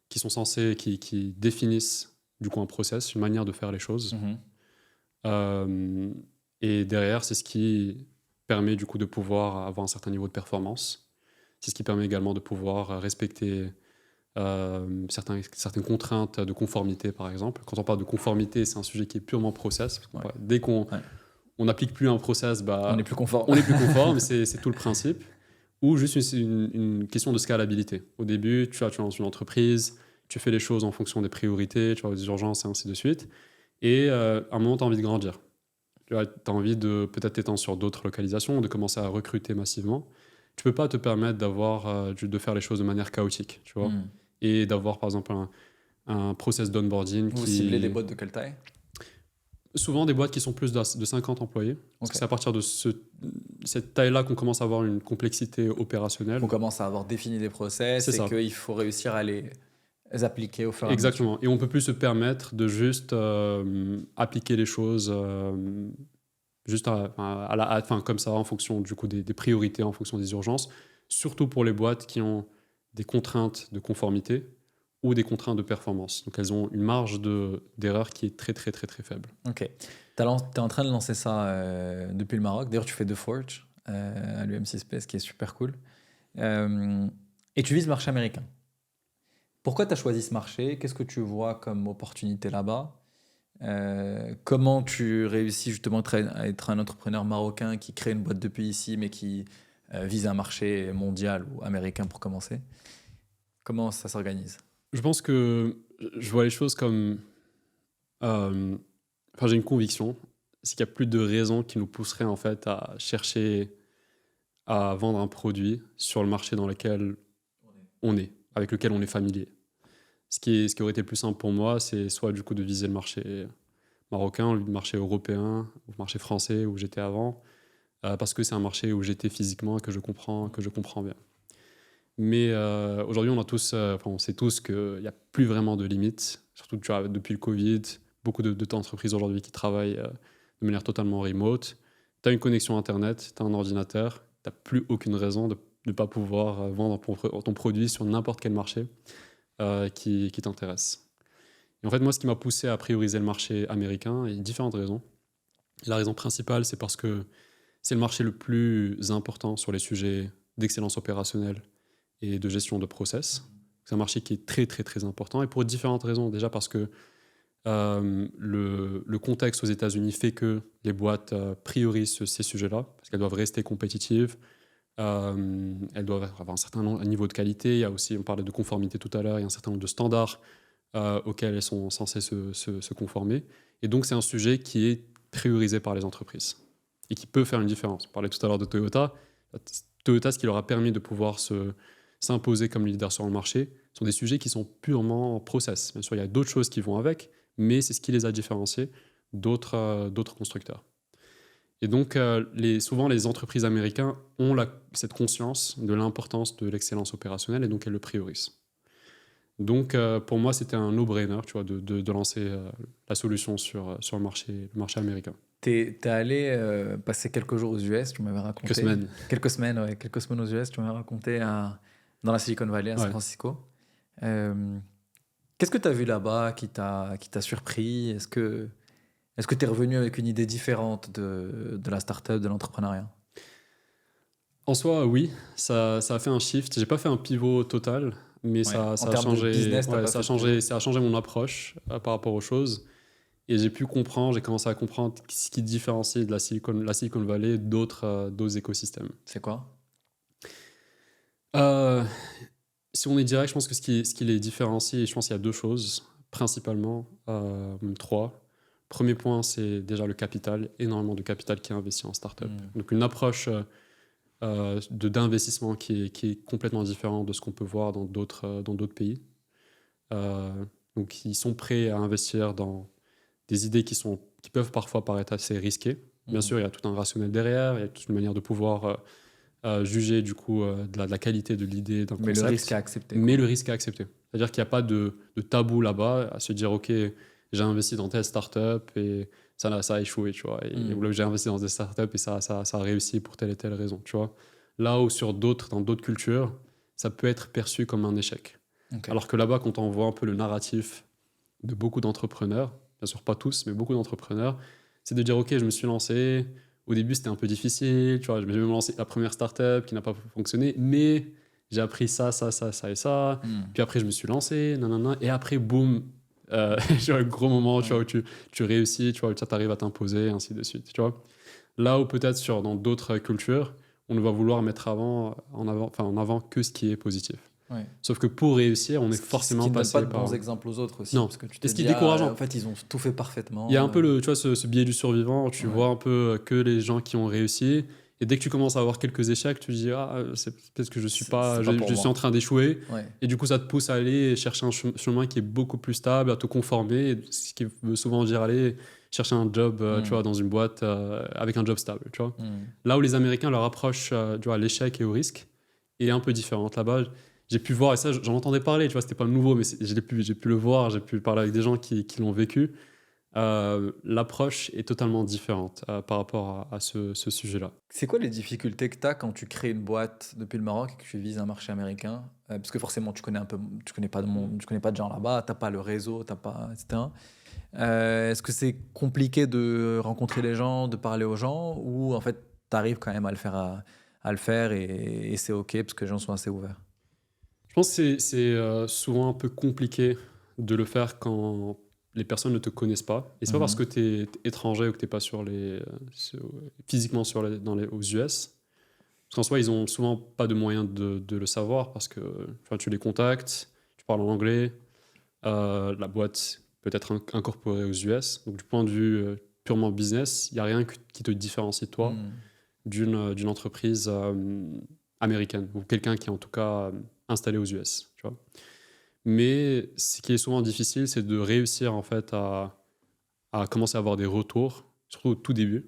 qui sont censées, qui définissent du coup un process, une manière de faire les choses. Et derrière, c'est ce qui permet du coup de pouvoir avoir un certain niveau de performance. C'est ce qui permet également de pouvoir respecter certaines contraintes de conformité, par exemple. Quand on parle de conformité, c'est un sujet qui est purement process. Ouais. Dès qu'on n'applique plus un process, on est plus conforme. On est plus conforme, c'est tout le principe. Ou juste une question de scalabilité. Au début, tu es dans une entreprise, tu fais les choses en fonction des priorités, tu as des urgences et ainsi de suite. Et à un moment, tu as envie de grandir. Tu as envie de peut-être t'étendre sur d'autres localisations, de commencer à recruter massivement. Tu peux pas te permettre de faire les choses de manière chaotique, tu vois. Et d'avoir, par exemple, un process d'onboarding Vous ciblez des boîtes de quelle taille? Souvent des boîtes qui sont plus de 50 employés. Parce que c'est à partir de cette taille-là qu'on commence à avoir une complexité opérationnelle. On commence à avoir défini des process et qu'il faut réussir à les appliquer au fur et à mesure. Exactement. Et on ne peut plus se permettre de juste appliquer les choses juste comme ça, en fonction du coup, des priorités, en fonction des urgences. Surtout pour les boîtes qui ont des contraintes de conformité ou des contraintes de performance. Donc elles ont une marge d'erreur qui est très très très très faible. Ok. Tu es en train de lancer ça depuis le Maroc. D'ailleurs, tu fais The Forge à l'UM6P, ce qui est super cool. Et tu vises le marché américain. Pourquoi tu as choisi ce marché? Qu'est-ce que tu vois comme opportunité là-bas? Comment tu réussis justement à être un entrepreneur marocain qui crée une boîte depuis ici, mais qui vise un marché mondial ou américain pour commencer? Comment ça s'organise? Je pense que je vois les choses comme... j'ai une conviction, c'est qu'il n'y a plus de raison qui nous pousserait en fait à chercher à vendre un produit sur le marché dans lequel on est, avec lequel on est familier. Ce qui aurait été le plus simple pour moi, c'est soit du coup de viser le marché marocain, le marché européen, le marché français où j'étais avant, parce que c'est un marché où j'étais physiquement et que je comprends bien. Mais aujourd'hui, on sait tous qu'il n'y a plus vraiment de limites. Surtout tu vois, depuis le Covid, beaucoup d'entreprises aujourd'hui qui travaillent de manière totalement remote. Tu as une connexion Internet, tu as un ordinateur, tu n'as plus aucune raison de ne pas pouvoir vendre ton produit sur n'importe quel marché qui t'intéresse. Et en fait, moi, ce qui m'a poussé à prioriser le marché américain, il y a différentes raisons. La raison principale, c'est parce que c'est le marché le plus important sur les sujets d'excellence opérationnelle et de gestion de process. C'est un marché qui est très, très, très important et pour différentes raisons. Déjà parce que le contexte aux États-Unis fait que les boîtes priorisent ces sujets-là parce qu'elles doivent rester compétitives. Elles doivent avoir un certain niveau de qualité. Il y a aussi, on parlait de conformité tout à l'heure, il y a un certain nombre de standards auxquels elles sont censées se conformer. Et donc, c'est un sujet qui est priorisé par les entreprises et qui peut faire une différence. On parlait tout à l'heure de Toyota. Toyota, ce qui leur a permis de pouvoir s'imposer comme leader sur le marché, sont des sujets qui sont purement process. Bien sûr, il y a d'autres choses qui vont avec, mais c'est ce qui les a différenciés d'autres constructeurs. Et donc, souvent, les entreprises américaines ont cette conscience de l'importance de l'excellence opérationnelle et donc elles le priorisent. Donc, pour moi, c'était un no-brainer, tu vois, de lancer la solution sur le marché américain. T'es allé passer quelques jours aux US, tu m'avais raconté. Quelques semaines. Quelques semaines aux US, tu m'avais raconté dans la Silicon Valley, à San Francisco. Qu'est-ce que tu as vu là-bas qui t'a surpris? Est-ce que tu es revenu avec une idée différente de la startup, de l'entrepreneuriat? En soi, oui, ça a fait un shift. J'ai pas fait un pivot total, mais ça a changé. Business, ça a changé mon approche par rapport aux choses. Et j'ai commencé à comprendre ce qui différencie de la Silicon Valley d'autres écosystèmes. C'est quoi? Si on est direct, je pense que ce qui les différencie, je pense qu'il y a deux choses, principalement, même trois. Premier point, c'est déjà le capital, énormément de capital qui est investi en startup. Donc une approche d'investissement qui est complètement différente de ce qu'on peut voir dans d'autres pays. Donc ils sont prêts à investir dans des idées qui peuvent parfois paraître assez risquées. Bien sûr, il y a tout un rationnel derrière, il y a toute une manière de pouvoir juger du coup de la qualité de l'idée d'un concept. Mais le risque à accepter. Mais le risque à accepter. C'est-à-dire qu'il n'y a pas de tabou là-bas à se dire, OK, j'ai investi dans telle startup et ça a échoué, tu vois. Ou là, j'ai investi dans des startups et ça a réussi pour telle et telle raison, tu vois. Là où dans d'autres cultures, ça peut être perçu comme un échec. Okay. Alors que là-bas, quand on voit un peu le narratif de beaucoup d'entrepreneurs, bien sûr pas tous, mais beaucoup d'entrepreneurs, c'est de dire, OK, je me suis lancé, au début c'était un peu difficile, tu vois, je me suis même lancé la première startup qui n'a pas fonctionné, mais j'ai appris ça et ça, puis après je me suis lancé, nanana, et après, boum, tu vois, un gros moment, tu vois, où tu réussis, tu vois, où tu arrives à t'imposer, ainsi de suite, tu vois. Là où peut-être dans d'autres cultures, on va vouloir mettre en avant que ce qui est positif. Ouais. Sauf que pour réussir, on est forcément passé par... Ce qui ne donne pas de bons exemples aux autres aussi. Non, parce que tu et ce qui est décourageant. En fait, ils ont tout fait parfaitement. Il y a un peu tu vois, ce biais du survivant, tu vois un peu que les gens qui ont réussi. Et dès que tu commences à avoir quelques échecs, tu te dis, c'est peut-être que je suis en train d'échouer. Ouais. Et du coup, ça te pousse à aller chercher un chemin qui est beaucoup plus stable, à te conformer. Ce qui veut souvent dire aller chercher un job tu vois, dans une boîte avec un job stable. Tu vois. Là où les Américains, leur approche tu vois, à l'échec et au risque est un peu différente. Là-bas, j'ai pu voir, et ça j'en entendais parler, tu vois, c'était pas nouveau, mais j'ai pu le voir, j'ai pu parler avec des gens qui l'ont vécu. L'approche est totalement différente par rapport à ce sujet-là. C'est quoi les difficultés que tu as quand tu crées une boîte depuis le Maroc et que tu vises un marché américain? Parce que forcément, tu connais pas de monde, tu connais pas de gens là-bas, t'as pas le réseau, t'as pas, etc. Est-ce que c'est compliqué de rencontrer les gens, de parler aux gens, ou en fait, tu arrives quand même à le faire et c'est OK parce que les gens sont assez ouverts? Je pense que c'est souvent un peu compliqué de le faire quand les personnes ne te connaissent pas. Et c'est pas parce que tu es étranger ou que tu n'es pas physiquement aux US. Parce qu'en soi, ils ont souvent pas de moyens de le savoir parce que tu les contactes, tu parles en anglais, la boîte peut être incorporée aux US. Donc du point de vue purement business, il n'y a rien qui te différencie de toi d'une entreprise américaine ou quelqu'un qui est en tout cas installé aux US, tu vois. Mais ce qui est souvent difficile, c'est de réussir en fait à commencer à avoir des retours, surtout au tout début,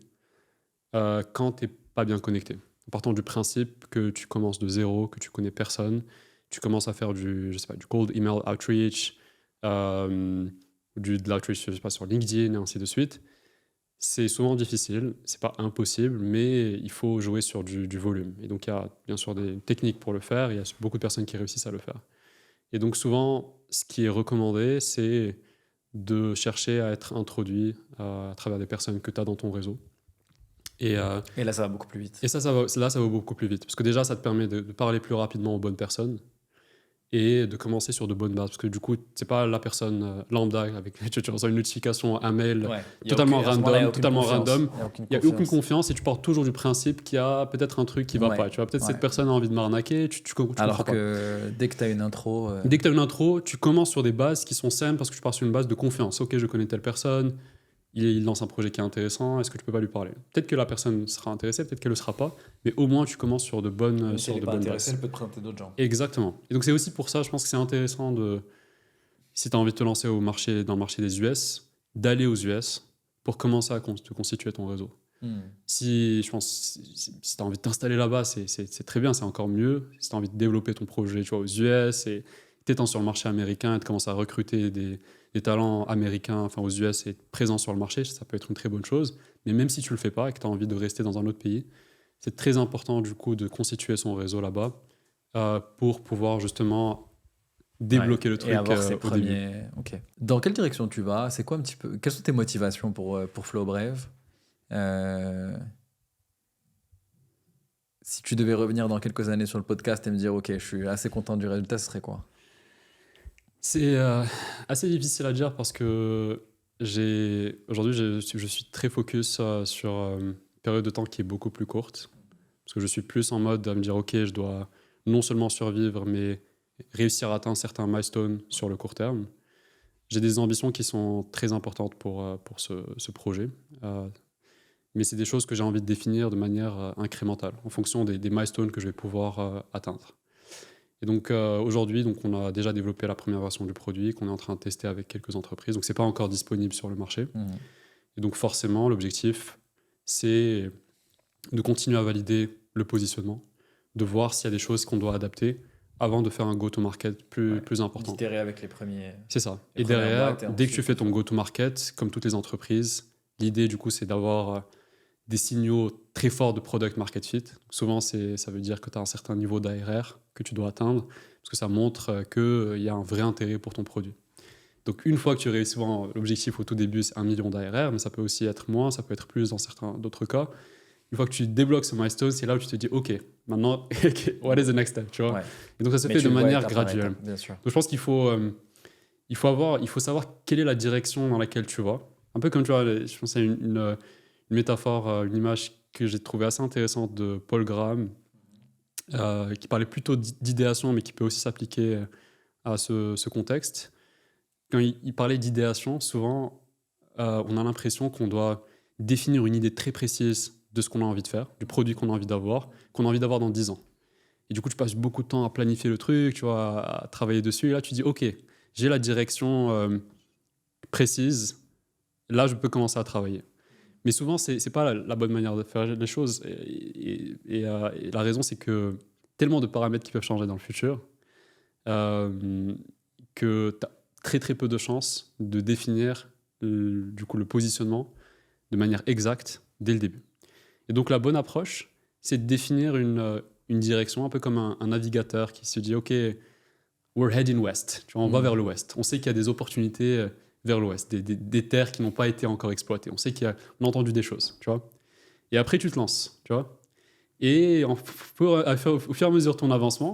quand tu n'es pas bien connecté. en partant du principe que tu commences de zéro, que tu connais personne, tu commences à faire du cold email outreach, de l'outreach, je sais pas, sur LinkedIn et ainsi de suite. C'est souvent difficile, c'est pas impossible, mais il faut jouer sur du volume. Et donc, il y a bien sûr des techniques pour le faire, il y a beaucoup de personnes qui réussissent à le faire. Et donc, souvent, ce qui est recommandé, c'est de chercher à être introduit à travers des personnes que tu as dans ton réseau. Et là, ça va beaucoup plus vite. Et ça va beaucoup plus vite. Parce que déjà, ça te permet de parler plus rapidement aux bonnes personnes et de commencer sur de bonnes bases. Parce que du coup, c'est pas la personne lambda avec tu reçois une notification, un mail totalement random. Il n'y a aucune confiance et tu pars toujours du principe qu'il y a peut-être un truc qui va pas. Tu vois, peut-être cette personne a envie de m'arnaquer. Alors que dès que tu as une intro... Dès que tu as une intro, tu commences sur des bases qui sont saines parce que tu pars sur une base de confiance. Ok, je connais telle personne. Il lance un projet qui est intéressant, est-ce que tu peux pas lui parler? Peut-être que la personne sera intéressée, peut-être qu'elle ne le sera pas, mais au moins tu commences sur de bonnes si elle n'est pas intéressée, elle peut te présenter d'autres gens. Exactement. Et donc c'est aussi pour ça, je pense que c'est intéressant si tu as envie de te lancer dans le marché des US, d'aller aux US pour commencer à te constituer ton réseau. Si tu as envie de t'installer là-bas, c'est très bien, c'est encore mieux. Si tu as envie de développer ton projet aux US et t'étends sur le marché américain et de commencer à recruter des talents américains aux US et être présent sur le marché, ça peut être une très bonne chose. Mais même si tu le fais pas et que tu as envie de rester dans un autre pays, c'est très important du coup de constituer son réseau là-bas pour pouvoir justement débloquer le truc et avoir ses au début. Okay. Dans quelle direction tu vas? C'est quoi un petit peu? Quelles sont tes motivations pour Flow Brave? Si tu devais revenir dans quelques années sur le podcast et me dire ok, je suis assez content du résultat, ce serait quoi? C'est assez difficile à dire parce que aujourd'hui, je suis très focus sur une période de temps qui est beaucoup plus courte. Parce que je suis plus en mode à me dire, OK, je dois non seulement survivre, mais réussir à atteindre certains milestones sur le court terme. J'ai des ambitions qui sont très importantes pour ce projet. Mais c'est des choses que j'ai envie de définir de manière incrémentale, en fonction des milestones que je vais pouvoir atteindre. Et donc aujourd'hui, on a déjà développé la première version du produit qu'on est en train de tester avec quelques entreprises. Donc c'est pas encore disponible sur le marché. Et donc forcément, l'objectif, c'est de continuer à valider le positionnement, de voir s'il y a des choses qu'on doit adapter avant de faire un go-to-market plus important. D'itérer avec les premiers. C'est ça. Et derrière, dès que tu fais ton go-to-market, comme toutes les entreprises, l'idée du coup, c'est d'avoir des signaux très forts de product market fit. Souvent, ça veut dire que tu as un certain niveau d'ARR que tu dois atteindre, parce que ça montre qu'il y a un vrai intérêt pour ton produit. Donc, une fois que tu réussis, souvent, l'objectif au tout début, c'est 1 million d'ARR, mais ça peut aussi être moins, ça peut être plus dans certains d'autres cas. Une fois que tu débloques ce milestone, c'est là où tu te dis, OK, maintenant, what is the next step, tu vois? Et donc, ça se fait de manière graduelle. Bien sûr. Donc, je pense qu'il faut savoir quelle est la direction dans laquelle tu vas. Un peu comme, tu vois, je pense à une métaphore, une image que j'ai trouvée assez intéressante de Paul Graham, qui parlait plutôt d'idéation, mais qui peut aussi s'appliquer à ce contexte. Quand il parlait d'idéation, souvent, on a l'impression qu'on doit définir une idée très précise de ce qu'on a envie de faire, du produit qu'on a envie d'avoir dans 10 ans. Et du coup, tu passes beaucoup de temps à planifier le truc, tu vois, à travailler dessus. Et là, tu dis, OK, j'ai la direction précise, là, je peux commencer à travailler. Mais souvent, ce n'est pas la bonne manière de faire les choses. Et la raison, c'est que tellement de paramètres qui peuvent changer dans le futur que tu as très, très peu de chances de définir du coup, le positionnement de manière exacte dès le début. Et donc, la bonne approche, c'est de définir une direction, un peu comme un navigateur qui se dit « OK, we're heading west ». Tu vois, on va vers l'ouest. On sait qu'il y a des opportunités vers l'ouest, des terres qui n'ont pas été encore exploitées. On sait qu'on a entendu des choses, tu vois. Et après, tu te lances, tu vois. Et au fur et à mesure de ton avancement,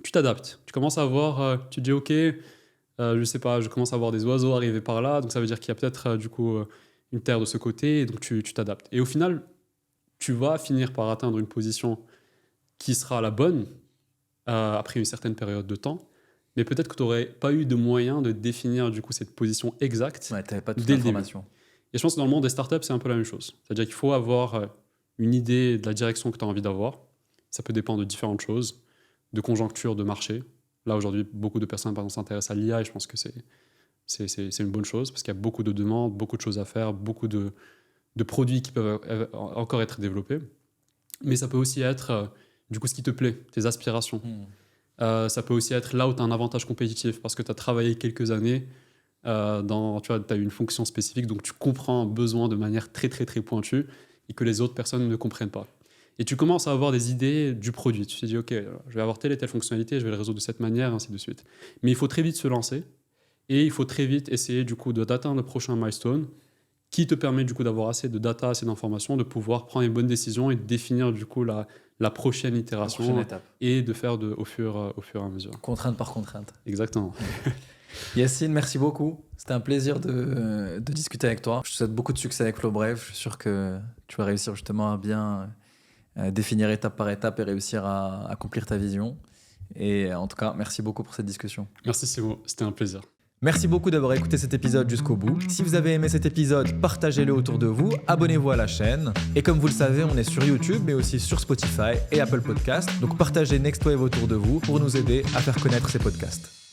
tu t'adaptes. Tu commences à voir, tu te dis « OK, je sais pas, je commence à voir des oiseaux arriver par là, donc ça veut dire qu'il y a peut-être du coup une terre de ce côté, et donc tu t'adaptes. » Et au final, tu vas finir par atteindre une position qui sera la bonne après une certaine période de temps, mais peut-être que tu n'aurais pas eu de moyen de définir du coup cette position exacte. Ouais, tu n'avais pas toute l'information. Et je pense que dans le monde des startups, c'est un peu la même chose. C'est-à-dire qu'il faut avoir une idée de la direction que tu as envie d'avoir. Ça peut dépendre de différentes choses, de conjoncture, de marché. Là, aujourd'hui, beaucoup de personnes, par exemple, s'intéressent à l'IA et je pense que c'est une bonne chose parce qu'il y a beaucoup de demandes, beaucoup de choses à faire, beaucoup de produits qui peuvent encore être développés. Mais ça peut aussi être du coup ce qui te plaît, tes aspirations. Ça peut aussi être là où tu as un avantage compétitif parce que tu as travaillé quelques années tu as eu une fonction spécifique, donc tu comprends un besoin de manière très très très pointue et que les autres personnes ne comprennent pas. Et tu commences à avoir des idées du produit. Tu te dis, OK, je vais avoir telle et telle fonctionnalité, je vais le résoudre de cette manière, ainsi de suite. Mais il faut très vite se lancer et il faut très vite essayer du coup d'atteindre le prochain milestone qui te permet du coup d'avoir assez de data, assez d'informations, de pouvoir prendre une bonne décision et de définir du coup la prochaine itération La prochaine étape. et de faire au fur et à mesure. Contrainte par contrainte. Exactement. Yacine, merci beaucoup. C'était un plaisir de discuter avec toi. Je te souhaite beaucoup de succès avec FlowBrave. Je suis sûr que tu vas réussir justement à bien définir étape par étape et réussir à accomplir ta vision. Et en tout cas, merci beaucoup pour cette discussion. Merci Simo, c'était un plaisir. Merci beaucoup d'avoir écouté cet épisode jusqu'au bout. Si vous avez aimé cet épisode, partagez-le autour de vous, abonnez-vous à la chaîne. Et comme vous le savez, on est sur YouTube, mais aussi sur Spotify et Apple Podcasts. Donc partagez Next Wave autour de vous pour nous aider à faire connaître ces podcasts.